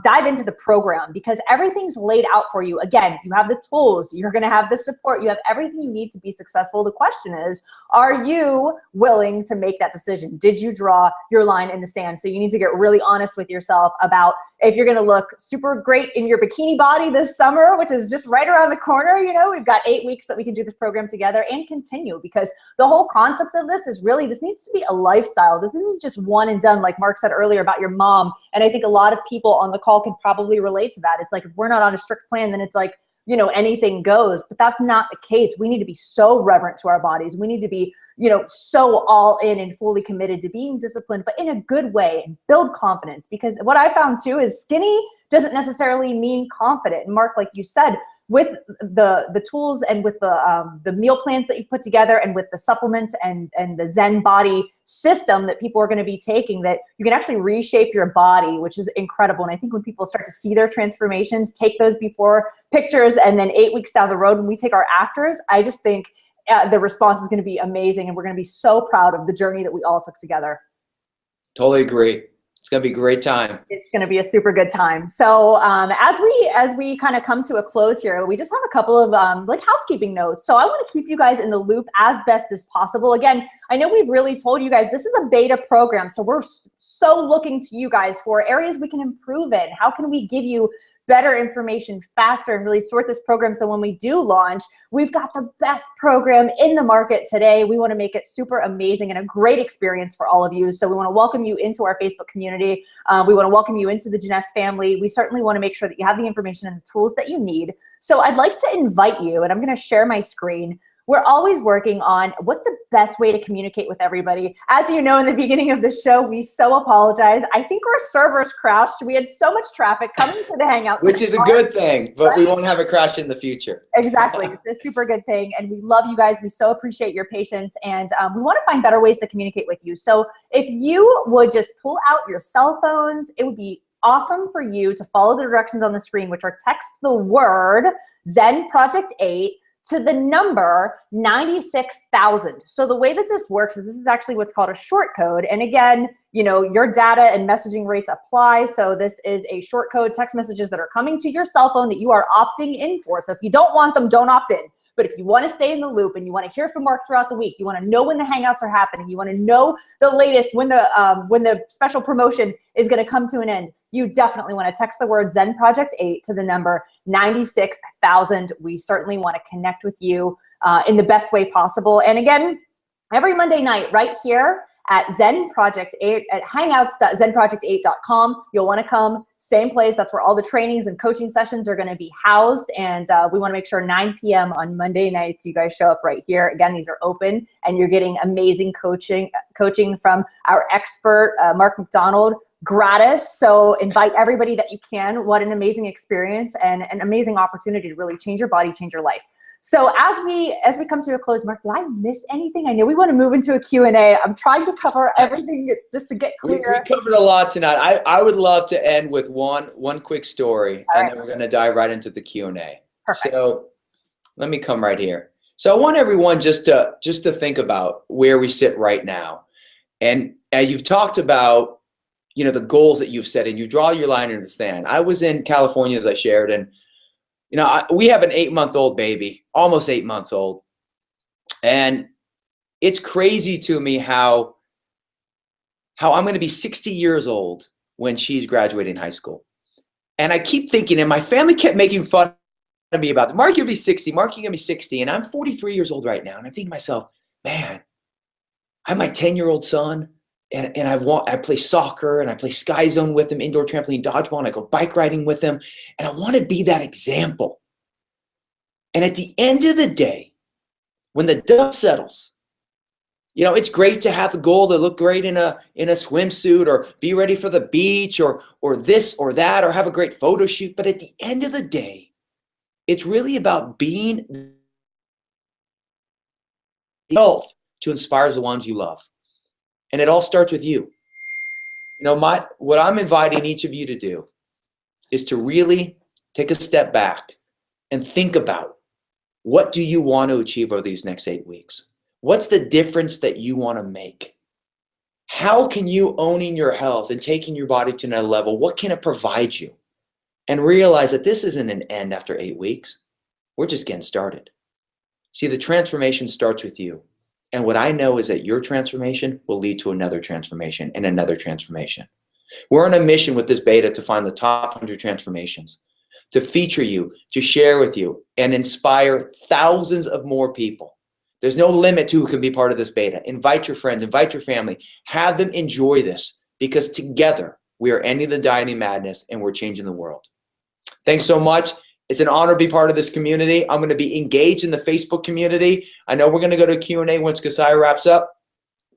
dive into the program, because everything's laid out for you. Again, you have the tools, you're going to have the support, you have everything you need to be successful. The question is, are you willing to make that decision? Did you draw your line in the sand? So you need to get really honest with yourself about if you're going to look super great in your bikini body this summer, which is just right around the corner. You know, we've got 8 weeks that we can do this program together and continue, because the whole concept of this is really, this needs to be a lifestyle. This isn't just one and done, like Mark said earlier about your mom. And I think a lot of people on the call can probably relate to that. It's like, if we're not on a strict plan, then it's like, you know, anything goes. But that's not the case. We need to be so reverent to our bodies. We need to be, you know, so all in and fully committed to being disciplined, but in a good way, and build confidence. Because what I found too is skinny doesn't necessarily mean confident. And Mark, like you said, with the tools and with the meal plans that you put together and with the supplements and the Zen Body system that people are going to be taking, that you can actually reshape your body, which is incredible. And I think when people start to see their transformations, take those before pictures, and then 8 weeks down the road when we take our afters, I just think the response is going to be amazing. And we're going to be so proud of the journey that we all took together. Totally agree. It's going to be a great time. It's going to be a super good time. So as we kind of come to a close here, we just have a couple of like housekeeping notes. So I want to keep you guys in the loop as best as possible. Again, I know we've really told you guys this is a beta program, so we're so looking to you guys for areas we can improve in. How can we give you better information faster and really sort this program so when we do launch, we've got the best program in the market today. We want to make it super amazing and a great experience for all of you. So we want to welcome you into our Facebook community. We want to welcome you into the Jeunesse family. We certainly want to make sure that you have the information and the tools that you need. So I'd like to invite you, and I'm going to share my screen. We're always working on what's the best way to communicate with everybody. As you know, in the beginning of the show, we so apologize. I think our servers crashed. We had so much traffic coming to the Hangout. Which is a good thing, but right? We won't have it crash in the future. Exactly. It's a super good thing. And we love you guys. We so appreciate your patience. And we want to find better ways to communicate with you. So if you would just pull out your cell phones, it would be awesome for you to follow the directions on the screen, which are text the word ZEN Project 8 to the number 96,000. So the way that this works is this is actually what's called a short code. And again, you know, your data and messaging rates apply. So this is a short code text messages that are coming to your cell phone that you are opting in for. So if you don't want them, don't opt in. But if you want to stay in the loop and you want to hear from Mark throughout the week, you want to know when the hangouts are happening, you want to know the latest, when the special promotion is going to come to an end, you definitely want to text the word Zen Project 8 to the number 96,000. We certainly want to connect with you in the best way possible. And again, every Monday night right here at ZEN Project 8 at hangouts.zenproject8.com. You'll want to come, same place. That's where all the trainings and coaching sessions are going to be housed. And we want to make sure 9 p.m. on Monday nights, you guys show up right here. Again, these are open and you're getting amazing coaching from our expert, Mark MacDonald, gratis. So invite everybody that you can. What an amazing experience and an amazing opportunity to really change your body, change your life. So as we come to a close, Mark, did I miss anything? I know we want to move into a Q&A. I'm trying to cover everything just to get clear. We covered a lot tonight. I would love to end with one quick story, and then we're going to dive right into the Q&A. Perfect. So let me come right here. So I want everyone just to think about where we sit right now. And as you've talked about, the goals that you've set, and you draw your line in the sand. I was in California, as I shared, and we have an 8-month-old baby, almost 8 months old. And it's crazy to me how I'm going to be 60 years old when she's graduating high school. And I keep thinking, and my family kept making fun of me about, Mark, you'll be 60, Mark, you're going to be 60. And I'm 43 years old right now. And I'm thinking to myself, man, I have my 10-year-old son. And I play soccer and I play Sky Zone with him, indoor trampoline dodgeball, and I go bike riding with him. And I want to be that example. And at the end of the day, when the dust settles, it's great to have the goal to look great in a swimsuit or be ready for the beach or this or that or have a great photo shoot. But at the end of the day, it's really about being the health to inspire the ones you love. And it all starts with you. What I'm inviting each of you to do is to really take a step back and think about, what do you want to achieve over these next 8 weeks? What's the difference that you want to make? How can you owning your health and taking your body to another level, what can it provide you? And realize that this isn't an end after 8 weeks. We're just getting started. See, the transformation starts with you. And what I know is that your transformation will lead to another transformation and another transformation. We're on a mission with this beta to find the top 100 transformations, to feature you, to share with you, and inspire thousands of more people. There's no limit to who can be part of this beta. Invite your friends, invite your family, have them enjoy this, because together we are ending the dieting madness and we're changing the world. Thanks so much. It's an honor to be part of this community. I'm going to be engaged in the Facebook community. I know we're going to go to Q&A once Cassiah wraps up,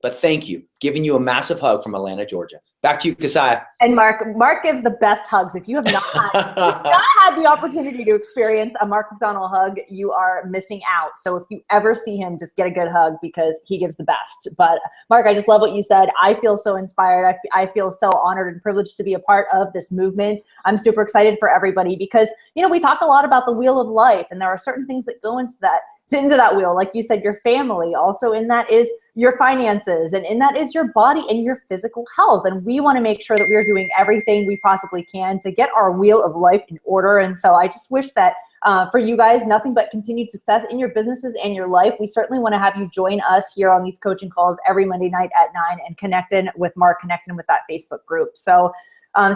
but thank you. Giving you a massive hug from Atlanta, Georgia. Back to you, Cassiah. And Mark gives the best hugs. If you have not had the opportunity to experience a Mark MacDonald hug, you are missing out. So if you ever see him, just get a good hug because he gives the best. But Mark, I just love what you said. I feel so inspired. I feel so honored and privileged to be a part of this movement. I'm super excited for everybody because, we talk a lot about the wheel of life, and there are certain things that go into that wheel. Like you said, your family. Also in that is your finances, and in that is your body and your physical health. And we want to make sure that we are doing everything we possibly can to get our wheel of life in order. And so I just wish that for you guys, nothing but continued success in your businesses and your life. We certainly want to have you join us here on these coaching calls every Monday night at 9 and connecting with Mark, connecting with that Facebook group. So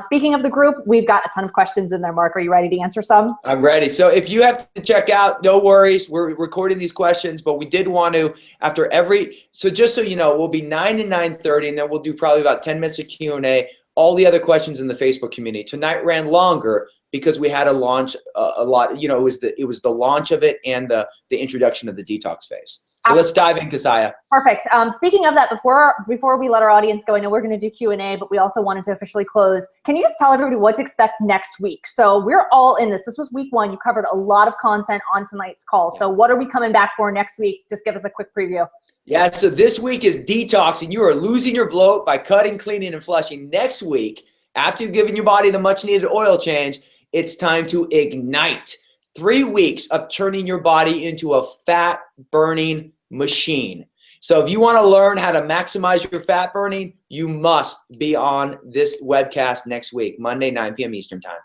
speaking of the group, we've got a ton of questions in there. Mark, are you ready to answer some? I'm ready. So if you have to check out, no worries. We're recording these questions, but we did want to, so just so you know, we'll be 9 and 9:30, and then we'll do probably about 10 minutes of Q&A. All the other questions in the Facebook community. Tonight ran longer because we had to launch a lot. It was the launch of it and the introduction of the detox phase. So let's dive in, Cassiah. Perfect. Speaking of that, before we let our audience go, I know we're going to do Q&A, but we also wanted to officially close. Can you just tell everybody what to expect next week? So we're all in this. This was week 1. You covered a lot of content on tonight's call. So what are we coming back for next week? Just give us a quick preview. Yeah, so this week is detoxing. You are losing your bloat by cutting, cleaning, and flushing. Next week, after you've given your body the much-needed oil change, it's time to ignite. 3 weeks of turning your body into a fat-burning machine. So if you want to learn how to maximize your fat burning, you must be on this webcast next week, Monday, 9 p.m. Eastern Time.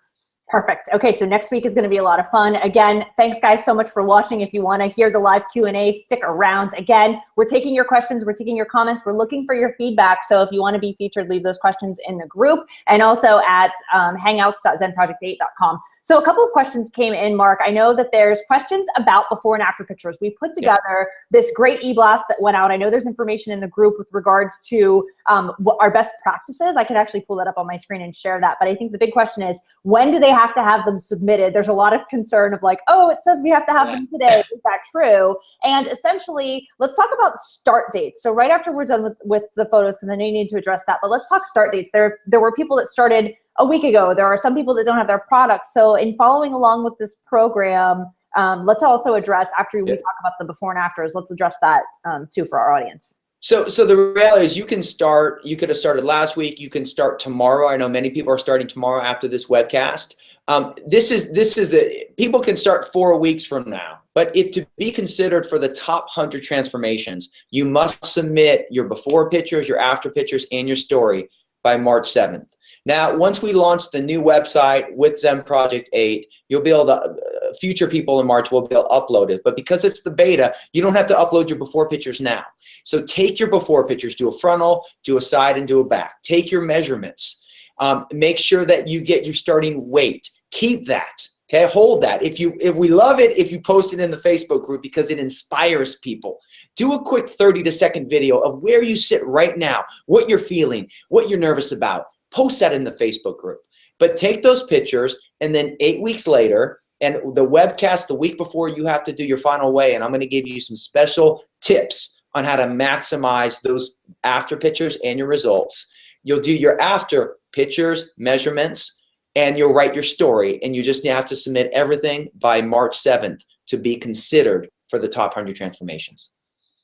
Perfect. Okay, so next week is going to be a lot of fun. Again, thanks guys so much for watching. If you want to hear the live Q&A, stick around. Again, we're taking your questions, we're taking your comments, we're looking for your feedback. So if you want to be featured, leave those questions in the group and also at hangouts.zenproject8.com. So a couple of questions came in, Mark. I know that there's questions about before and after pictures. We put together this great e-blast that went out. I know there's information in the group with regards to what our best practices. I can actually pull that up on my screen and share that. But I think the big question is, when do they have to have them submitted? There's a lot of concern of like, oh, it says we have to have them today. Is that true? And essentially, let's talk about start dates. So right after we're done with the photos, because I know you need to address that, but let's talk start dates. There were people that started a week ago. There are some people that don't have their products. So in following along with this program, let's also address, after we talk about the before and afters, let's address that too for our audience. So the reality is you could have started last week, you can start tomorrow. I know many people are starting tomorrow after this webcast. People can start 4 weeks from now, but to be considered for the top 100 transformations, you must submit your before pictures, your after pictures, and your story by March 7th. Now, once we launch the new website with Zen Project 8, you'll be able to, future people in March will be able to upload it. But because it's the beta, you don't have to upload your before pictures now. So take your before pictures, do a frontal, do a side, and do a back. Take your measurements. Make sure that you get your starting weight. Keep that. Okay, hold that. If we love it, if you post it in the Facebook group because it inspires people. Do a quick 30-second video of where you sit right now, what you're feeling, what you're nervous about. Post that in the Facebook group. But take those pictures, and then 8 weeks later, and the webcast the week before, you have to do your final weigh, and I'm going to give you some special tips on how to maximize those after pictures and your results. You'll do your after pictures, measurements, and you'll write your story, and you just have to submit everything by March 7th to be considered for the top 100 transformations.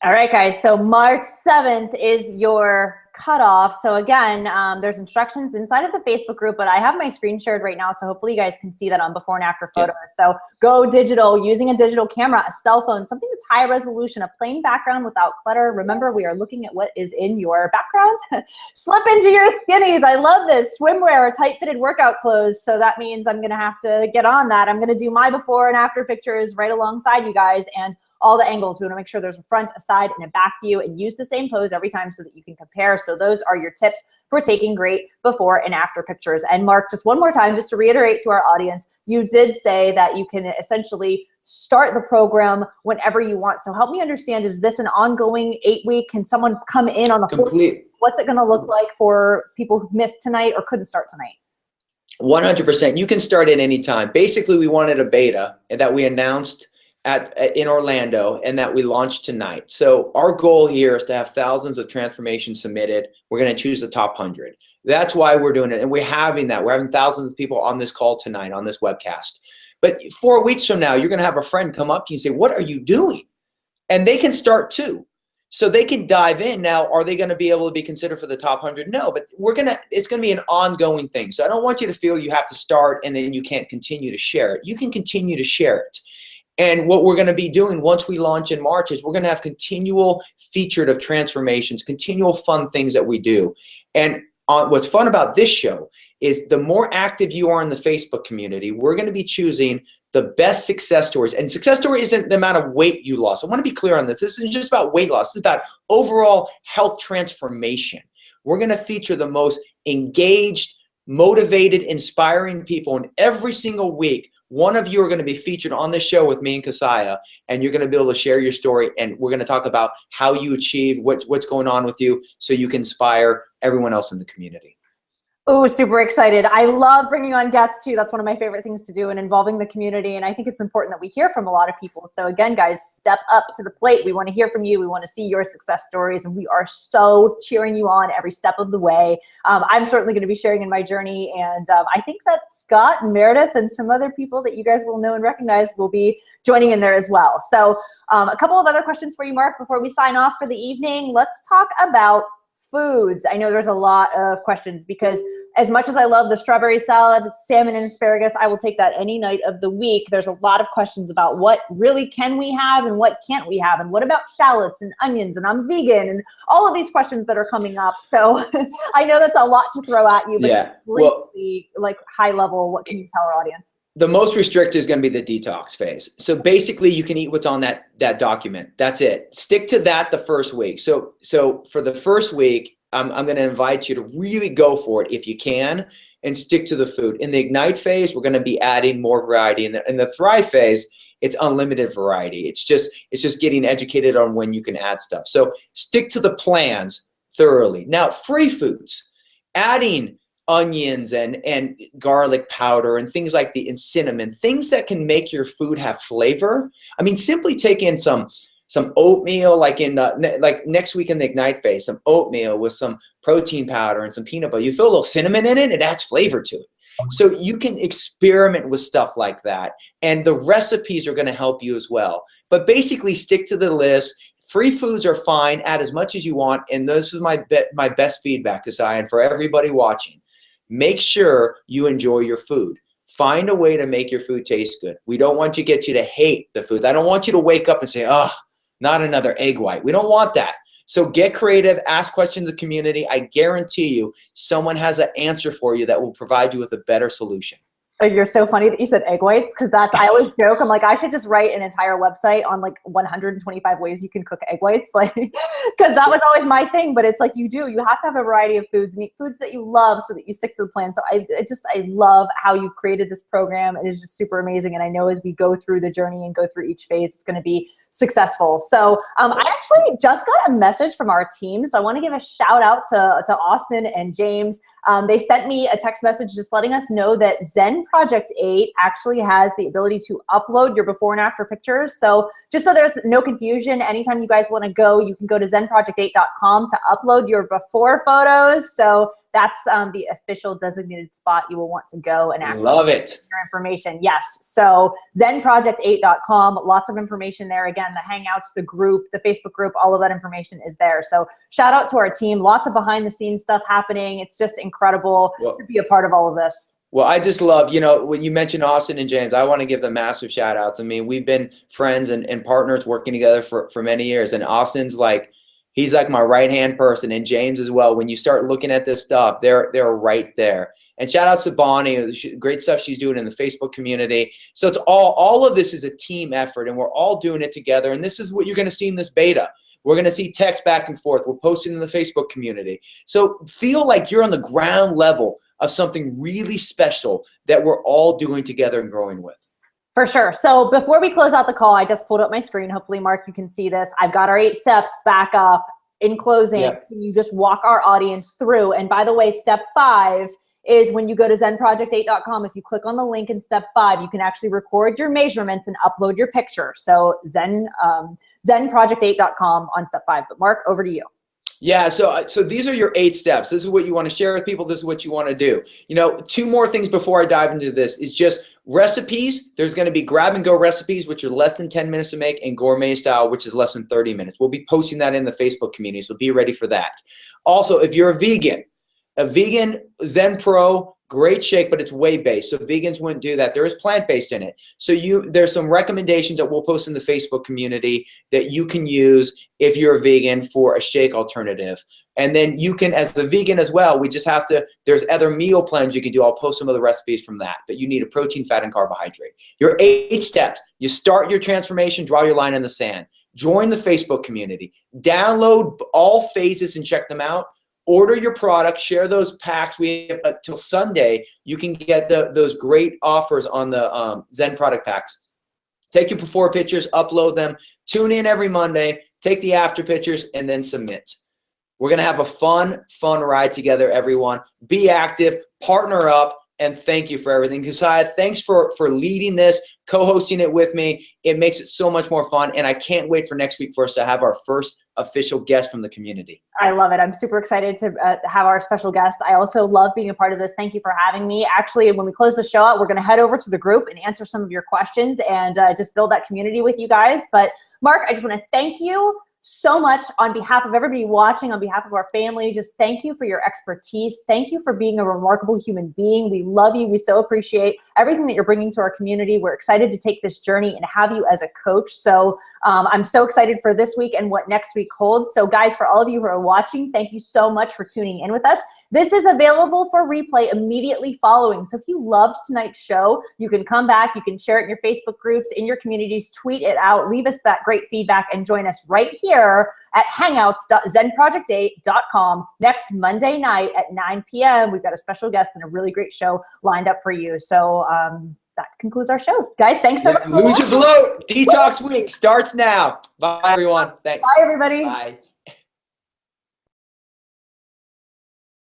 All right, guys, so March 7th is your cutoff. So again, there's instructions inside of the Facebook group, but I have my screen shared right now, so hopefully you guys can see that on before and after photos. So go digital, using a digital camera, a cell phone, something that's high resolution, a plain background without clutter. Remember, we are looking at what is in your background. Slip into your skinnies. I love this. Swimwear or tight-fitted workout clothes. So that means I'm going to have to get on that. I'm going to do my before and after pictures right alongside you guys, and all the angles. We want to make sure there's a front, a side, and a back view, and use the same pose every time so that you can compare. So those are your tips for taking great before and after pictures. And Mark, just one more time, just to reiterate to our audience, you did say that you can essentially start the program whenever you want. So help me understand, is this an ongoing 8-week? Can someone come in on the complete? What's it going to look like for people who missed tonight or couldn't start tonight? 100%. You can start at any time. Basically, we wanted a beta that we announced in Orlando and that we launched tonight. So our goal here is to have thousands of transformations submitted. We're going to choose the top 100. That's why we're doing it. And we're having that. We're having thousands of people on this call tonight, on this webcast. But 4 weeks from now, you're going to have a friend come up to you and say, what are you doing? And they can start too. So they can dive in. Now, are they going to be able to be considered for the top 100? No, but it's going to be an ongoing thing. So I don't want you to feel you have to start and then you can't continue to share it. You can continue to share it. And what we're going to be doing once we launch in March is we're going to have continual featured of transformations, continual fun things that we do. And what's fun about this show is the more active you are in the Facebook community, we're going to be choosing the best success stories. And success story isn't the amount of weight you lost. I want to be clear on this. This isn't just about weight loss. This is about overall health transformation. We're going to feature the most engaged, motivated, inspiring people. And every single week, one of you are going to be featured on this show with me and Cassiah, and you're going to be able to share your story, and we're going to talk about how you achieve what's going on with you so you can inspire everyone else in the community. Oh, super excited. I love bringing on guests too. That's one of my favorite things to do, and involving the community. And I think it's important that we hear from a lot of people. So again, guys, step up to the plate. We want to hear from you. We want to see your success stories, and we are so cheering you on every step of the way. I'm certainly going to be sharing in my journey. And I think that Scott and Meredith and some other people that you guys will know and recognize will be joining in there as well. So a couple of other questions for you, Mark, before we sign off for the evening. Let's talk about foods. I know there's a lot of questions because as much as I love the strawberry salad, salmon and asparagus, I will take that any night of the week. There's a lot of questions about what really can we have and what can't we have, and what about shallots and onions, and I'm vegan, and all of these questions that are coming up. So I know that's a lot to throw at you, but yeah. briefly, like high level, what can you tell our audience? The most restricted is going to be the detox phase. So basically you can eat what's on that document. That's it. Stick to that the first week. So for the first week, I'm going to invite you to really go for it if you can, and stick to the food. In the Ignite phase, we're going to be adding more variety. In the Thrive phase, it's unlimited variety. It's just getting educated on when you can add stuff. So stick to the plans thoroughly. Now, free foods, adding onions and garlic powder and things like and cinnamon, things that can make your food have flavor. I mean, simply take in some oatmeal, like next week in the Ignite phase, some oatmeal with some protein powder and some peanut butter. You throw a little cinnamon in it, it adds flavor to it. So you can experiment with stuff like that, and the recipes are going to help you as well. But basically, stick to the list. Free foods are fine. Add as much as you want, and this is my best feedback, Cassiah, and for everybody watching. Make sure you enjoy your food. Find a way to make your food taste good. We don't want to get you to hate the foods. I don't want you to wake up and say, oh, not another egg white. We don't want that. So get creative, ask questions of the community. I guarantee you someone has an answer for you that will provide you with a better solution. You're so funny that you said egg whites, because I always joke, I'm like, I should just write an entire website on like 125 ways you can cook egg whites, like, because that was always my thing. But it's like, you have to have a variety of foods and eat foods that you love so that you stick to the plan. So I love how you've created this program. It is just super amazing. And I know as we go through the journey and go through each phase, it's going to be successful. So I actually just got a message from our team. So I want to give a shout out to Austin and James. They sent me a text message just letting us know that Zen Project 8 actually has the ability to upload your before and after pictures. So just so there's no confusion, anytime you guys want to go, you can go to zenproject8.com to upload your before photos. So that's the official designated spot you will want to go and actually love it. Your information. Yes. So zenproject8.com, lots of information there. Again, the Hangouts, the group, the Facebook group, all of that information is there. So shout out to our team. Lots of behind the scenes stuff happening. It's just incredible to be a part of all of this. Well, I just love, when you mentioned Austin and James, I want to give them massive shout outs. I mean, we've been friends and partners working together for many years. And Austin's he's like my right-hand person, and James as well. When you start looking at this stuff, they're right there. And shout out to Bonnie, great stuff she's doing in the Facebook community. So it's all of this is a team effort, and we're all doing it together. And this is what you're going to see in this beta. We're going to see text back and forth. We're posting in the Facebook community. So feel like you're on the ground level of something really special that we're all doing together and growing with. For sure. So before we close out the call, I just pulled up my screen. Hopefully, Mark, you can see this. I've got our 8 steps back up. In closing, Can you just walk our audience through? And by the way, step 5 is when you go to zenproject8.com. If you click on the link in step 5, you can actually record your measurements and upload your picture. So zenproject8.com on step 5. But Mark, over to you. Yeah, so these are your 8 steps. This is what you want to share with people. This is what you want to do. 2 more things before I dive into this is just recipes. There's going to be grab and go recipes, which are less than 10 minutes to make, and gourmet style, which is less than 30 minutes. We'll be posting that in the Facebook community, so be ready for that. Also, if you're a vegan Zen Pro, great shake, but it's whey-based, so vegans wouldn't do that. There is plant-based in it. So there's some recommendations that we'll post in the Facebook community that you can use if you're a vegan for a shake alternative. And then you can, as a vegan as well, there's other meal plans you can do. I'll post some of the recipes from that. But you need a protein, fat, and carbohydrate. Your 8 steps. You start your transformation, draw your line in the sand. Join the Facebook community. Download all phases and check them out. Order your product, share those packs. We have until Sunday. You can get those great offers on the Zen product packs. Take your before pictures, upload them, tune in every Monday, take the after pictures, and then submit. We're going to have a fun ride together, everyone. Be active, partner up, and thank you for everything. Cassiah, thanks for leading this, co-hosting it with me. It makes it so much more fun, and I can't wait for next week for us to have our first official guest from the community. I love it. I'm super excited to have our special guest. I also love being a part of this. Thank you for having me. Actually, when we close the show out, we're going to head over to the group and answer some of your questions and just build that community with you guys. But Mark, I just want to thank you so much on behalf of everybody watching, on behalf of our family. Just thank you for your expertise. Thank you for being a remarkable human being. We love you. We so appreciate everything that you're bringing to our community. We're excited to take this journey and have you as a coach. So I'm so excited for this week and what next week holds. So guys, for all of you who are watching, thank you so much for tuning in with us. This is available for replay immediately following. So if you loved tonight's show, you can come back, you can share it in your Facebook groups, in your communities, tweet it out, leave us that great feedback, and join us right here at hangouts.zenproject8.com next Monday night at 9 p.m. We've got a special guest and a really great show lined up for you. So that concludes our show. Guys, thanks so much. Lose your bloat. Detox week starts now. Bye, everyone. Thanks. Bye, everybody. Bye.